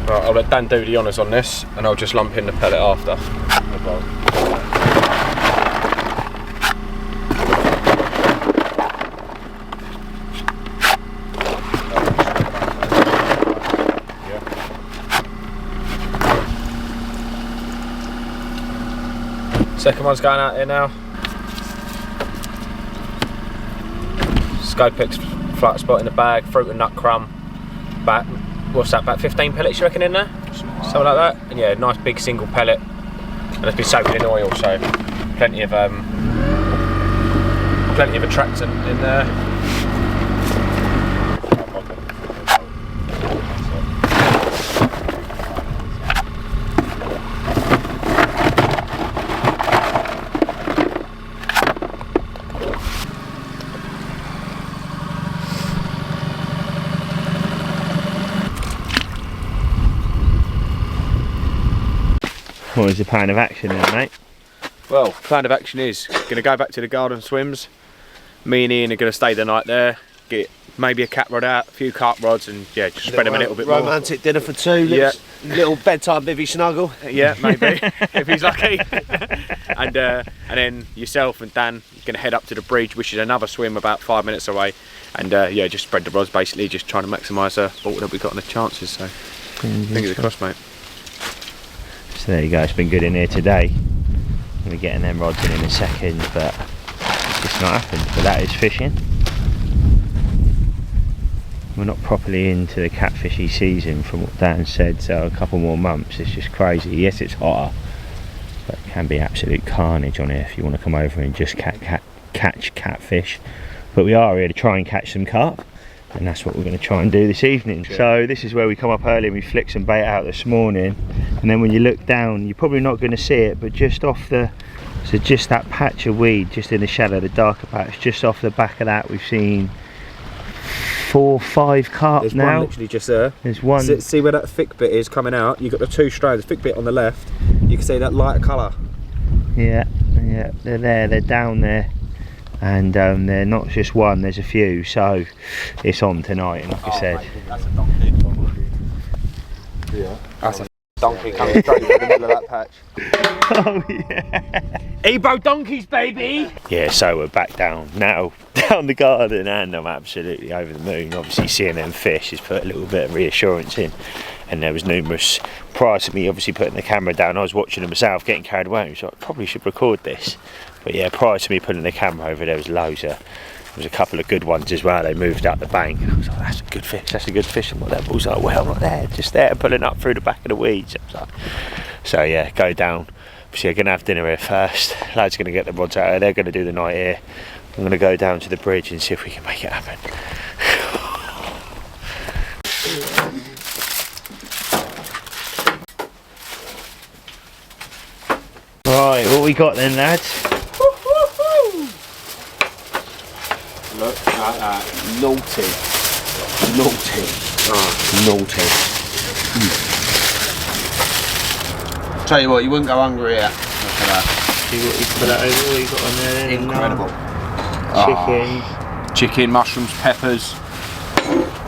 [SPEAKER 6] Right, I'll let Dan do the honours on this, and I'll just lump in the pellet after. Second one's going out here now. Scopex flat spot in the bag, fruit and nut crumb. About, what's that, about 15 pellets you reckon in there? Something like that. And yeah, nice big single pellet. And it's been soaked in oil, so plenty of attractant in there.
[SPEAKER 1] What was the plan of action then, mate?
[SPEAKER 6] Well, plan of action is going to go back to the garden swims. Me and Ian are going to stay the night there, get maybe a cat rod out, a few carp rods, and yeah, just spread them a little bit more.
[SPEAKER 2] Romantic dinner for two, little bedtime bivvy snuggle.
[SPEAKER 6] Yeah, maybe, if he's lucky. And then yourself and Dan are going to head up to the bridge, which is another swim about 5 minutes away. And yeah, just spread the rods, basically, just trying to maximise what that we got on the chances. So, fingers crossed, mate.
[SPEAKER 1] So there you go, it's been good in here today. We're getting them rods in a second, but it's just not happened. But that is fishing. We're not properly into the catfishy season from what Dan said, so a couple more months. It's just crazy. Yes, it's hotter, but it can be absolute carnage on here if you want to come over and just catch catfish. But we are here to try and catch some carp, and that's what we're going to try and do this evening. Sure. So this is where we come up early and we flicked some bait out this morning, and then when you look down, you're probably not going to see it, but just off the, so just that patch of weed just in the shadow, the darker patch, just off the back of that, we've seen 4 or 5 carp. There's now.
[SPEAKER 6] One literally just there.
[SPEAKER 1] There's one.
[SPEAKER 6] See where that thick bit is coming out? You've got the 2 strands, the thick bit on the left. You can see that lighter colour.
[SPEAKER 1] Yeah, they're there, they're down there. And they're not just one, there's a few, so it's on tonight. And like I said,
[SPEAKER 4] mate, that's a donkey. Yeah,
[SPEAKER 6] that's a donkey coming straight in the middle of that patch.
[SPEAKER 1] Oh yeah,
[SPEAKER 6] Ebro donkeys, baby.
[SPEAKER 1] Yeah, so we're back down now, down the garden, and I'm absolutely over the moon. Obviously seeing them fish has put a little bit of reassurance in, and there was numerous, prior to me obviously putting the camera down, I was watching them myself, getting carried away, so I probably should record this. But yeah, prior to me putting the camera over, there was loads of was a couple of good ones as well. They moved up the bank. I was like, that's a good fish, that's a good fish. And my dad was like, well, not there, just there, pulling up through the back of the weeds. I was like, so yeah, go down. Obviously, I'm going to have dinner here first. Lad's going to get the rods out. They're going to do the night here. I'm going to go down to the bridge and see if we can make it happen. Right, what we got then, lads?
[SPEAKER 6] Look at that. Naughty. Naughty. Oh, naughty.
[SPEAKER 2] Tell you what, you wouldn't go hungry here. Look at that.
[SPEAKER 1] See what you put that over, what you got on there then?
[SPEAKER 2] Incredible.
[SPEAKER 1] Chicken.
[SPEAKER 6] Chicken, mushrooms, peppers.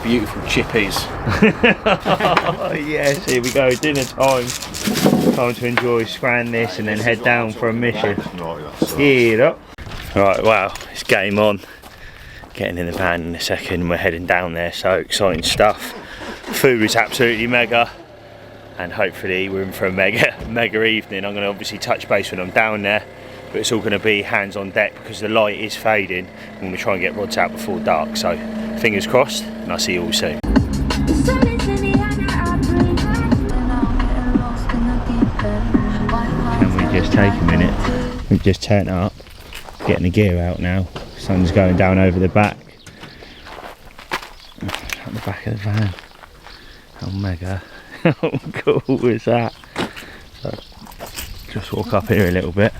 [SPEAKER 6] Beautiful chippies.
[SPEAKER 1] Oh yes, here we go, dinner time. Time to enjoy, scran this and then head down for a mission. Here up. Right, wow, it's game on. Getting in the van in a second, we're heading down there, so exciting stuff. Food is absolutely mega, and hopefully we're in for a mega evening. I'm going to obviously touch base when I'm down there, but it's all going to be hands on deck because the light is fading. I'm going to try and get rods out before dark, so fingers crossed, and I'll see you all soon. Can we just take a minute? We've just turned up, getting the gear out now. Sun's going down over the back. At the back of the van. How mega. How cool was that? So, just walk up here a little bit.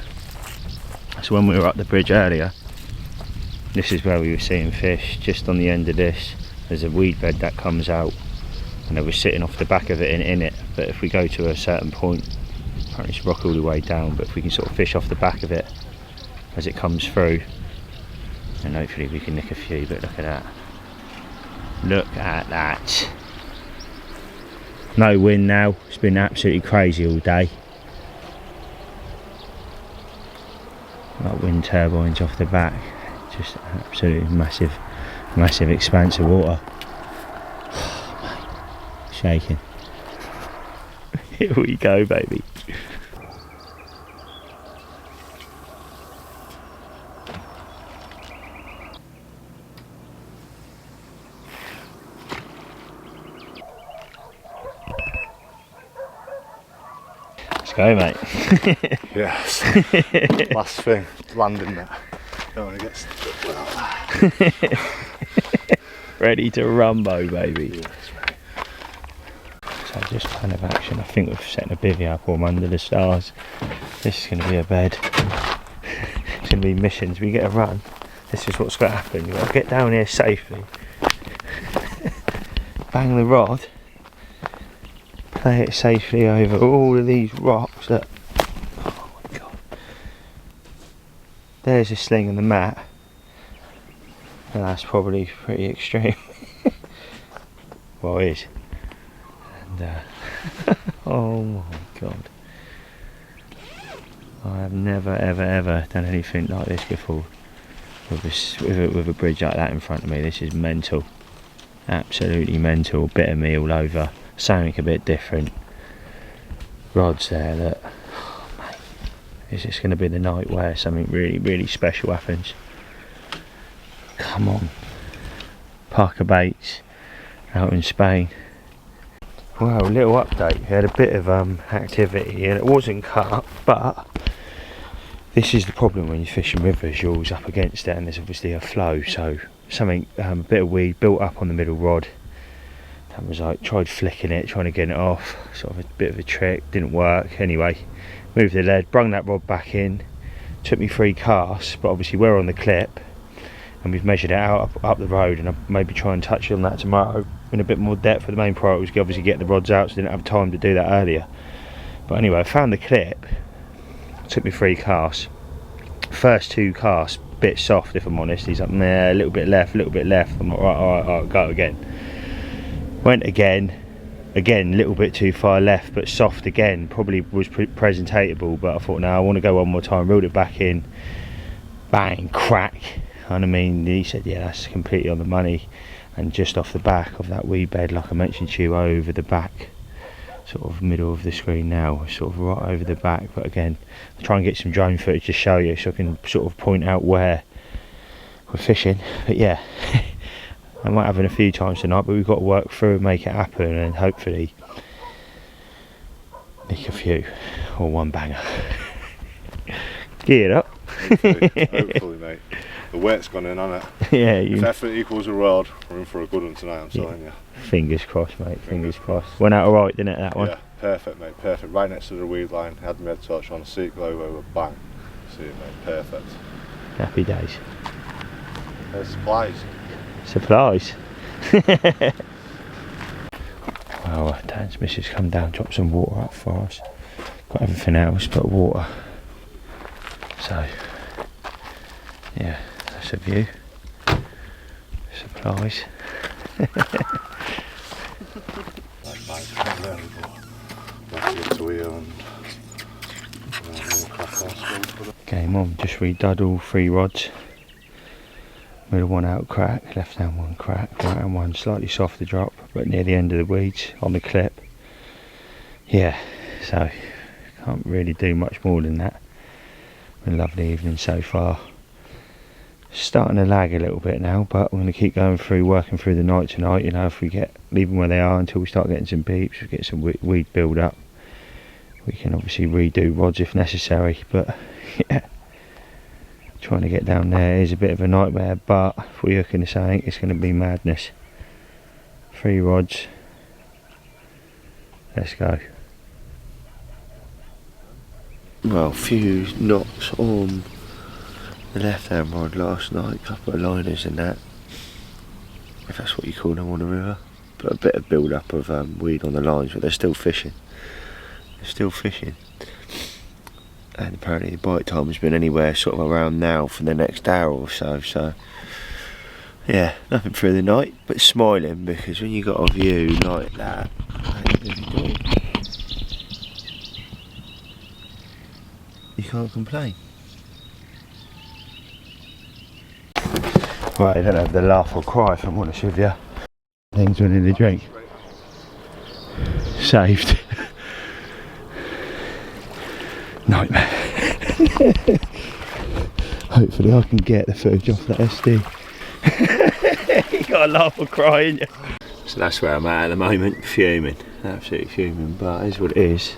[SPEAKER 1] So when we were up the bridge earlier, this is where we were seeing fish. Just on the end of this, there's a weed bed that comes out, and they were sitting off the back of it in it. But if we go to a certain point, apparently it's rock all the way down, but if we can sort of fish off the back of it as it comes through, and hopefully we can nick a few. But look at that. Look at that. No wind now. It's been absolutely crazy all day. Like wind turbines off the back. Just absolutely massive expanse of water. Oh, mate. Shaking. Here we go, baby. Let's go, mate.
[SPEAKER 4] Yes. Last thing, landing that. Don't want to get stuck with that.
[SPEAKER 1] Ready to rumbo, baby.
[SPEAKER 4] Yes, mate.
[SPEAKER 1] So just kind of action. I think we've set a bivvy up all under the stars. This is going to be a bed. It's going to be missions. We get a run. This is what's going to happen. You've got to get down here safely. Bang the rod. Play it safely over all of these rocks that, oh my god. There's a sling and the mat. And that's probably pretty extreme. Well, it is. And oh my god. I have never ever done anything like this before. With a bridge like that in front of me. This is mental. Absolutely mental. Bit of me all over. Something a bit different. Rods there that, oh mate, is this going to be the night where something really special happens? Come on. Parker Baits out in Spain. Wow, little update. We had a bit of activity and it wasn't cut, but this is the problem when you're fishing rivers. You're always up against it and there's obviously a flow, so something, a bit of weed built up on the middle rod. I was like, tried flicking it, trying to get it off, sort of a bit of a trick, didn't work. Anyway, moved the lead, brung that rod back in, took me 3 casts, but obviously we're on the clip and we've measured it out up the road, and I'll maybe try and touch on that tomorrow in a bit more depth. For the main priority was obviously get the rods out, so I didn't have time to do that earlier. But anyway, I found the clip, took me 3 casts. First 2 casts, bit soft if I'm honest. He's like, nah, a little bit left. I'm like, alright, go again. Went again, a little bit too far left, but soft again. Probably was presentatable, but I thought, no, I want to go one more time. Reeled it back in, bang, crack. And I mean, he said, yeah, that's completely on the money. And just off the back of that weed bed, like I mentioned to you, over the back, sort of middle of the screen now, sort of right over the back. But again, I'll try and get some drone footage to show you, so I can sort of point out where with fishing. But yeah, I might have it a few times tonight, but we've got to work through and make it happen, and hopefully nick a few or one banger. Geared up.
[SPEAKER 4] Hopefully, mate. The weight's gone in on it.
[SPEAKER 1] Yeah,
[SPEAKER 4] If effort equals a rod, we're in for a good one tonight, I'm telling you.
[SPEAKER 1] Fingers crossed, mate. Fingers crossed. Went out alright, didn't it, that one?
[SPEAKER 4] Yeah, perfect, mate. Perfect. Right next to the weed line. Had my head torch on. See it glow over. Bang. See it, mate. Perfect.
[SPEAKER 1] Happy days.
[SPEAKER 4] There's supplies.
[SPEAKER 1] Supplies. Well, Dan's missus come down, dropped some water up for us. Got everything else but water. So, yeah, that's a view. Supplies. Game on, just redud all 3 rods. Middle one out crack, left hand one crack, right hand one slightly softer drop, but near the end of the weeds on the clip. Yeah, so can't really do much more than that. Been a lovely evening so far. Starting to lag a little bit now, but I'm going to keep going through, working through the night tonight. You know, if we get, leave them where they are until we start getting some beeps, we get some weed build up. We can obviously redo rods if necessary, but yeah, trying to get down there is a bit of a nightmare, but if we hook into something, it's going to be madness. 3 rods. Let's go. Well, few knots on the left hand rod last night, couple of liners and that, if that's what you call them on the river. But a bit of build up of weed on the lines, but they're still fishing. They're still fishing. And apparently the bite time has been anywhere sort of around now for the next hour or so. So yeah, nothing through the night, but smiling, because when you got a view like that, you can't complain. Right, I don't have the laugh or cry if I'm honest with you. Things went in the drink. Saved. Nightmare. Hopefully I can get the footage off that SD. You gotta laugh or cry, ain't you? So that's where I'm at the moment, fuming. Absolutely fuming, but it is what it is.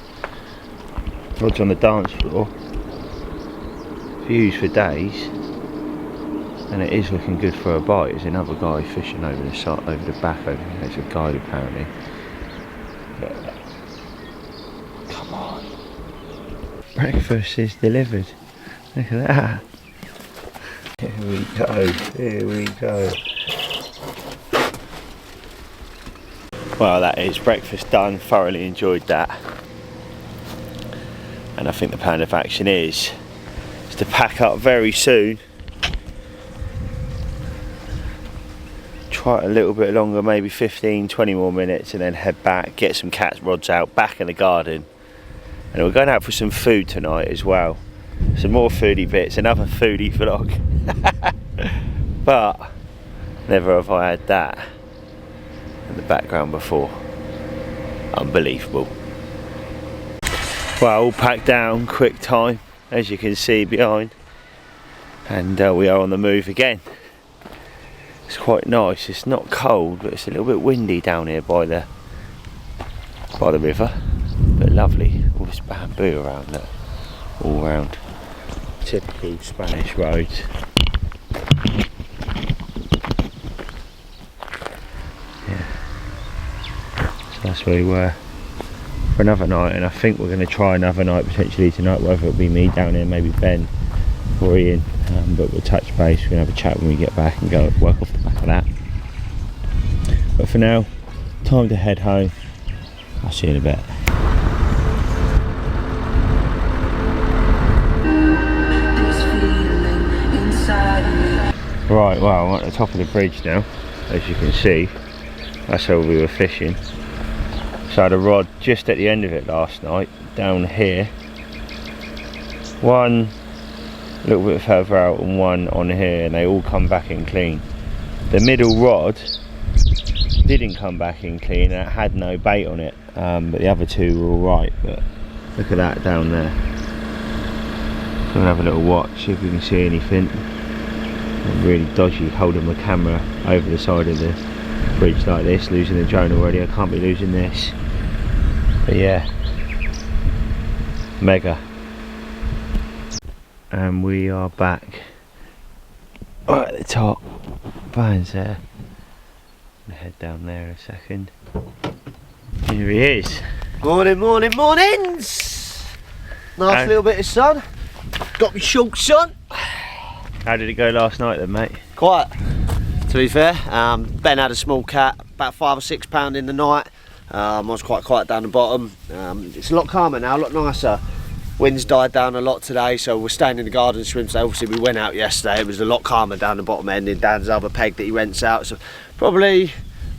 [SPEAKER 1] Rod's on the dance floor. Views for days. And it is looking good for a bite. There's another guy fishing over the side, over the back over here. There's a guide apparently. But, come on. Breakfast is delivered. Look at that. Here we go. Here we go. Well, that is breakfast done. Thoroughly enjoyed that. And I think the plan of action is to pack up very soon. Try a little bit longer, maybe 15-20 more minutes, and then head back, get some cat rods out, back in the garden. And we're going out for some food tonight as well. Some more foodie bits, another foodie vlog. But never have I had that in the background before. Unbelievable. Well, all packed down, quick time, as you can see behind. And we are on the move again. It's quite nice. It's not cold, but it's a little bit windy down here by the river. But lovely. All this bamboo around there, all round. Typical Spanish roads. Yeah. So that's where we were for another night, and I think we're going to try another night potentially tonight. Whether it'll be me down here, maybe Ben or Ian. But we'll touch base, we're going to have a chat when we get back and go work off the back of that. But for now, time to head home. I'll see you in a bit. Right, well, I'm at the top of the bridge now, as you can see. That's where we were fishing. So I had a rod just at the end of it last night, down here. One a little bit further out and one on here, and they all come back in clean. The middle rod didn't come back in clean, and it had no bait on it, but the other two were alright. But look at that down there. So we'll have a little watch, see if we can see anything. I'm really dodgy holding my camera over the side of the bridge like this, losing the drone already. I can't be losing this. But yeah, mega. And we are back right at the top. Van's there. I'm gonna head down there in a second. Here he is.
[SPEAKER 2] Morning, morning, mornings! Nice little bit of sun. Got me shorts on.
[SPEAKER 1] How did it go last night then, mate?
[SPEAKER 2] Quiet, to be fair. Ben had a small cat, about 5 or 6 pound in the night. I was quite quiet down the bottom. It's a lot calmer now, a lot nicer. Wind's died down a lot today, so we're staying in the garden swim. So obviously we went out yesterday. It was a lot calmer down the bottom end in Dan's other peg that he rents out. So probably,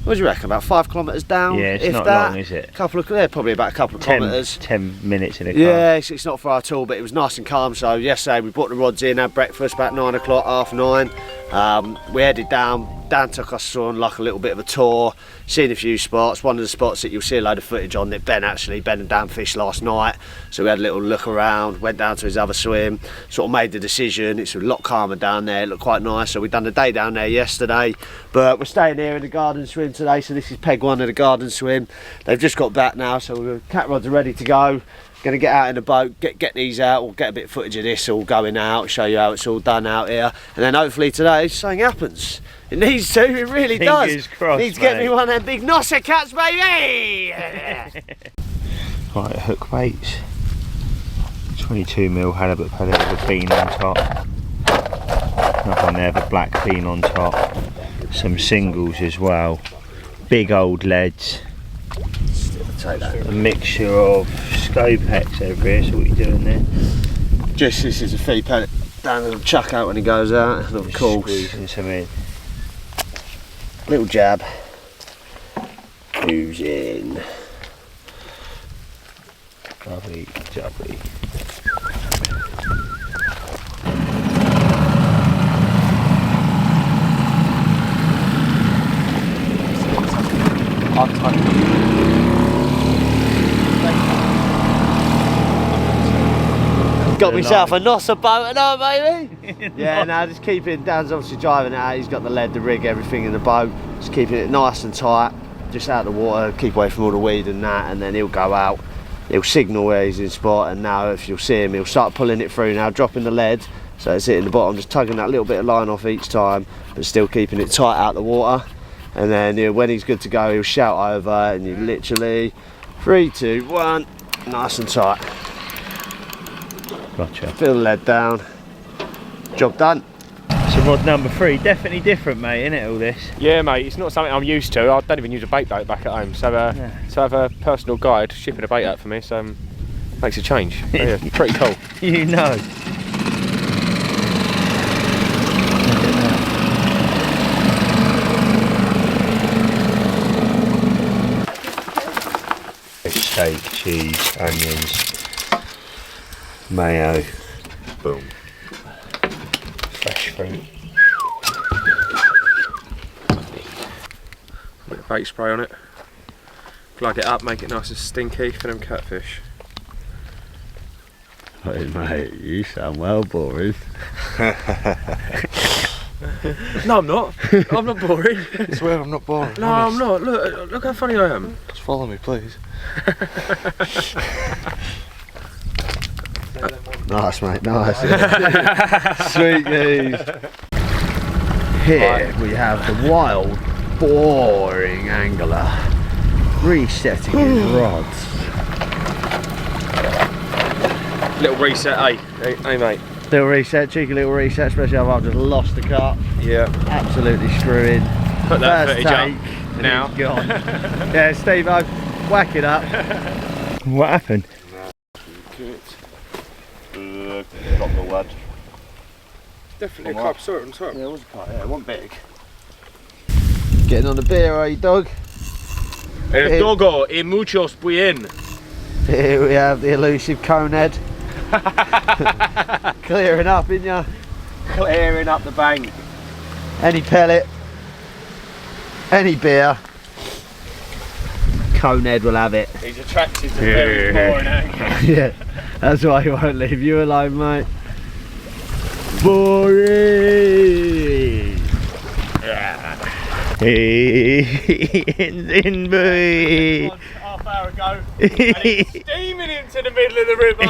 [SPEAKER 2] what do you reckon, about 5 kilometres down?
[SPEAKER 1] Yeah, it's
[SPEAKER 2] if
[SPEAKER 1] not
[SPEAKER 2] that.
[SPEAKER 1] long, is it?
[SPEAKER 2] Probably about a couple of kilometres.
[SPEAKER 1] 10 minutes in a car.
[SPEAKER 2] Yeah, it's not far at all, but it was nice and calm. So yesterday we brought the rods in, had breakfast about 9 o'clock, 9:30. We headed down. Dan took us on like a little bit of a tour, seen a few spots. One of the spots that you'll see a load of footage on that Ben and Dan fished last night. So we had a little look around, went down to his other swim, sort of made the decision. It's a lot calmer down there, it looked quite nice. So we've done the day down there yesterday, but we're staying here in the garden swim today. So this is peg 1 of the garden swim. They've just got back now, so the cat rods are ready to go. Going to get out in the boat, get these out, we'll get a bit of footage of this all going out, show you how it's all done out here, and then hopefully today something happens. It needs to, it really does.
[SPEAKER 1] Fingers crossed,
[SPEAKER 2] needs to get
[SPEAKER 1] mate.
[SPEAKER 2] me one of them big Nosser cats, baby!
[SPEAKER 1] Right, hook baits. 22mm halibut pellet with a bean on top. Nothing there but black bean on top. Some singles as well. Big old leads.
[SPEAKER 2] Take that.
[SPEAKER 1] A mixture of scopex over here, so what are you doing there?
[SPEAKER 2] Just this is a feed pellet. Dan will chuck out when he goes out, and of
[SPEAKER 1] Just
[SPEAKER 2] course,
[SPEAKER 1] squeezing some in.
[SPEAKER 2] little jab. Who's in?
[SPEAKER 1] Lovely, jubbly.
[SPEAKER 2] Got myself a Nosser boat and all, baby! Yeah, now just keeping, Dan's obviously driving it out, he's got the lead, the rig, everything in the boat. Just keeping it nice and tight, just out of the water, keep away from all the weed and that, and then he'll go out, he'll signal where he's in spot, and now if you'll see him, he'll start pulling it through now, dropping the lead, so it's hitting the bottom, just tugging that little bit of line off each time, but still keeping it tight out the water. And then when he's good to go, he'll shout over, and you literally, 3, 2, 1, nice and tight.
[SPEAKER 1] Gotcha.
[SPEAKER 2] Feel the lead down. Job done.
[SPEAKER 1] So rod number 3, definitely different, mate, isn't it, all this?
[SPEAKER 3] Yeah, mate, it's not something I'm used to. I don't even use a bait boat back at home, so to have a personal guide shipping a bait out for me, so makes a change. So, yeah, pretty cool.
[SPEAKER 1] You know. Steak, cheese, onions, mayo, boom, fresh fruit.
[SPEAKER 3] Bit of bait spray on it, plug it up, make it nice and stinky for them catfish.
[SPEAKER 2] Hey mate, you sound well boring.
[SPEAKER 3] No, I'm not. I'm not boring.
[SPEAKER 4] I swear I'm not boring.
[SPEAKER 3] No, I'm not. Look how funny I am.
[SPEAKER 4] Just follow me, please.
[SPEAKER 2] Nice mate, nice. Sweet news. Here we have the wild, boring angler resetting his rods.
[SPEAKER 3] Little reset, hey mate.
[SPEAKER 2] Little reset, cheeky little reset, especially if I've just lost the carp.
[SPEAKER 3] Yeah.
[SPEAKER 2] Absolutely screwing.
[SPEAKER 3] Put that
[SPEAKER 2] First
[SPEAKER 3] footage up
[SPEAKER 2] take,
[SPEAKER 3] now.
[SPEAKER 2] he's gone. Yeah, Steve-O, whack it up.
[SPEAKER 1] What happened?
[SPEAKER 4] Drop the lead.
[SPEAKER 3] Definitely a carp saw it on top.
[SPEAKER 2] Yeah, it was a carp, yeah, it wasn't big. Getting on the beer, are you, dog?
[SPEAKER 3] El Dogo y muchos bien.
[SPEAKER 2] Here we have the elusive conehead. Clearing up, isn't ya?
[SPEAKER 3] Clearing up the bank.
[SPEAKER 2] Any pellet, any beer, conehead will have it.
[SPEAKER 3] He's attracted to very boring angle.
[SPEAKER 2] Yeah, that's why he won't leave you alone, mate. Boring!
[SPEAKER 1] In boy.
[SPEAKER 3] Half hour ago. And he's steaming into the middle of the river.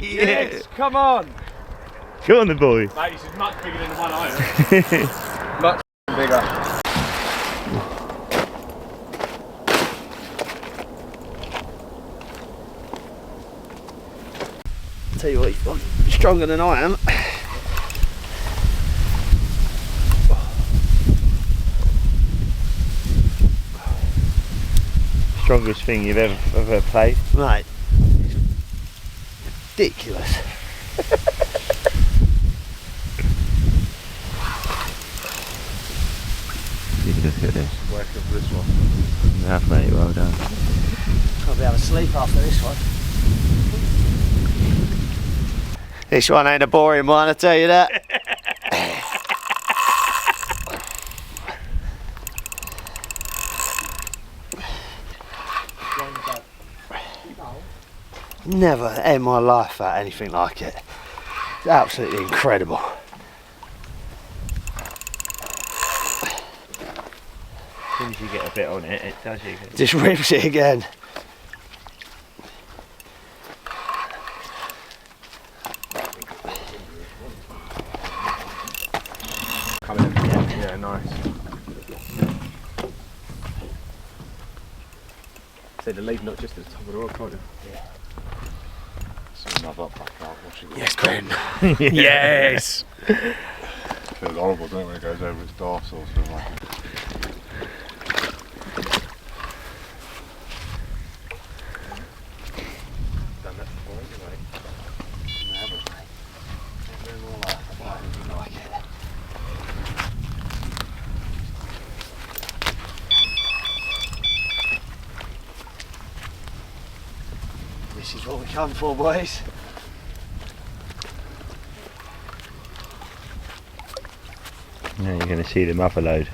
[SPEAKER 3] Yes, come on.
[SPEAKER 1] Go on the boy.
[SPEAKER 3] Mate, this is much bigger than the one I had. Much bigger.
[SPEAKER 2] Tell you what, he's stronger than I am.
[SPEAKER 1] Strongest thing you've ever played?
[SPEAKER 2] Mate, ridiculous.
[SPEAKER 1] Look at this.
[SPEAKER 4] Working for this one.
[SPEAKER 1] Enough, mate, well done.
[SPEAKER 2] I'll be able to sleep after this one. This one ain't a boring one, I tell you that. Never in my life had anything like it. It's absolutely incredible.
[SPEAKER 1] As soon as you get a bit on it, it does you.
[SPEAKER 2] Just rips it again.
[SPEAKER 3] Coming in. Yeah, nice. So the lead not just at the top of the road, can't you?
[SPEAKER 4] Yeah. So now that back out, watch it.
[SPEAKER 3] Yes, Ben. Yes.
[SPEAKER 4] Feels horrible, doesn't it, when it goes over its dorsal, so like.
[SPEAKER 3] Done that before, anyway.
[SPEAKER 2] Never, mate. Never in my life have I had anything like it. This is what we come for, boys.
[SPEAKER 1] Now you're going to see the mother load.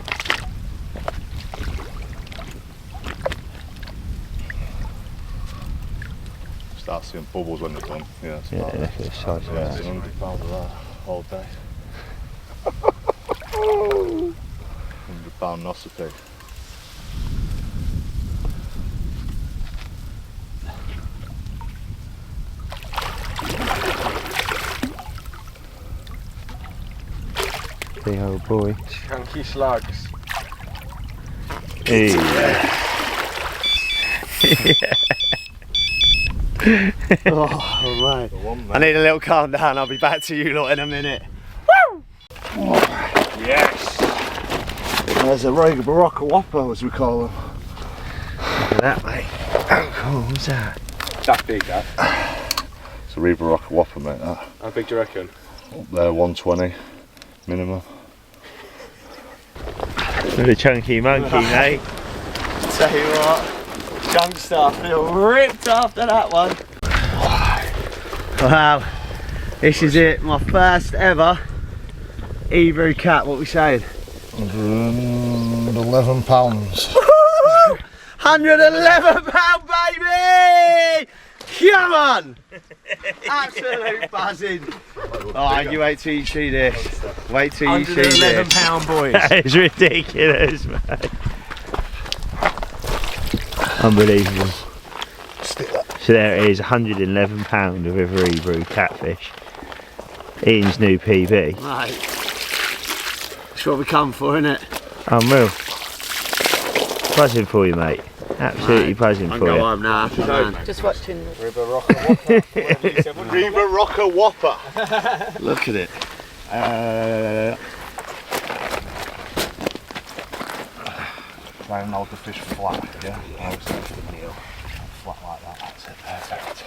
[SPEAKER 4] Start seeing bubbles when they're done. Yeah, it's
[SPEAKER 1] Yeah,
[SPEAKER 4] about
[SPEAKER 1] look at the size of
[SPEAKER 4] yeah,
[SPEAKER 1] that.
[SPEAKER 4] it's 100 pounds of that all day. £100 nosopig.
[SPEAKER 1] Big old boy.
[SPEAKER 3] Chunky slugs.
[SPEAKER 1] Hey.
[SPEAKER 2] Oh, mate. I need a little calm down. I'll be back to you lot in a minute.
[SPEAKER 3] Yes.
[SPEAKER 4] There's a River Ebro, as we call them.
[SPEAKER 1] Look at that, mate. How cool was that?
[SPEAKER 3] That big, that.
[SPEAKER 4] It's a River Ebro, mate, that.
[SPEAKER 3] How big do you reckon?
[SPEAKER 4] Up there, 120 minimum.
[SPEAKER 1] With a chunky monkey, mate.
[SPEAKER 2] Tell you what, youngster, I feel ripped after that one. Wow, this is it, my first ever Ebro cat. What we saying?
[SPEAKER 4] £111.
[SPEAKER 2] £111, baby! Come on! Absolute buzzing. Oh, you wait till you see this. Wait till you see this.
[SPEAKER 3] £111, boys.
[SPEAKER 1] That is ridiculous, mate. Unbelievable. So there it is, £111 of River Ebro catfish. Ian's new PB.
[SPEAKER 2] Right. That's what we come for, innit?
[SPEAKER 1] Unreal. Buzzing for you, mate. Absolutely buzzing
[SPEAKER 2] I'm
[SPEAKER 1] for
[SPEAKER 2] going
[SPEAKER 1] you.
[SPEAKER 2] home now. Man.
[SPEAKER 5] Just watching.
[SPEAKER 4] River Whopper.
[SPEAKER 2] Look at it.
[SPEAKER 4] Try and hold the fish flat, yeah? Flat like that, that's it, perfect.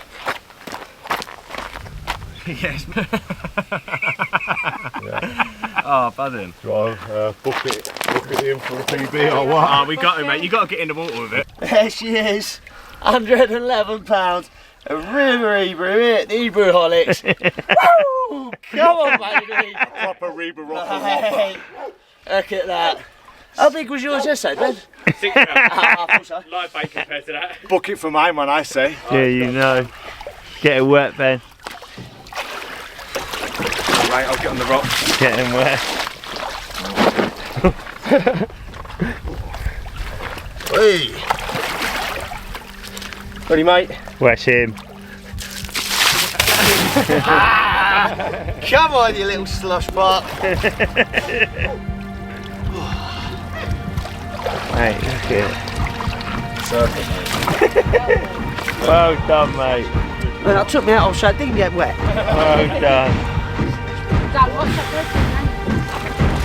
[SPEAKER 3] Yes. Oh, buzzing.
[SPEAKER 4] Do you want bucket in for a PB or what?
[SPEAKER 3] Oh, we got to, mate. You got to get in the water with it.
[SPEAKER 2] There she is. £111. A River Ebro, it, the Ebro Holix. Woo! Come on, baby.
[SPEAKER 4] Proper River
[SPEAKER 2] Hey, look at that. How big was yours yesterday, Ben?
[SPEAKER 3] 6
[SPEAKER 2] I thought so.
[SPEAKER 3] light bait compared to that.
[SPEAKER 4] Bucket for mine, man, I say.
[SPEAKER 1] Yeah, you know. Get it wet, Ben.
[SPEAKER 3] Right, I'll get on the rocks.
[SPEAKER 1] Get him wet.
[SPEAKER 2] Hey.
[SPEAKER 3] Ready, mate?
[SPEAKER 1] Where's him?
[SPEAKER 2] Come on, you little slush pot.
[SPEAKER 1] Mate, look at it. Well done, mate.
[SPEAKER 2] Man, that took me out so I didn't get wet.
[SPEAKER 1] Well done.
[SPEAKER 5] Dad, what's that bird?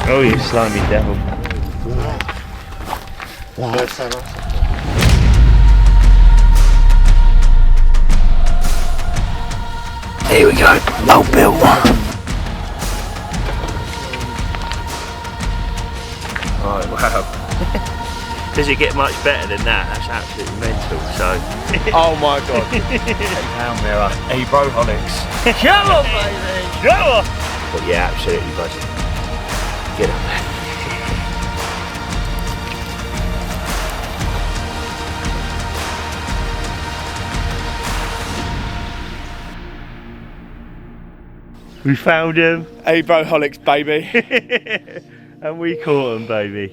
[SPEAKER 1] Oh, you slimy devil.
[SPEAKER 2] Here we go. Oh, Bill.
[SPEAKER 1] Oh, wow. Does it get much better than that? That's absolutely mental. So,
[SPEAKER 3] Oh my god.
[SPEAKER 1] £8 mirror, Ebro Holix.
[SPEAKER 2] Come on, baby.
[SPEAKER 1] Go on! But yeah, absolutely buzzing. Get up there. We found him.
[SPEAKER 3] Ebro Holix, baby.
[SPEAKER 1] And we caught him, baby.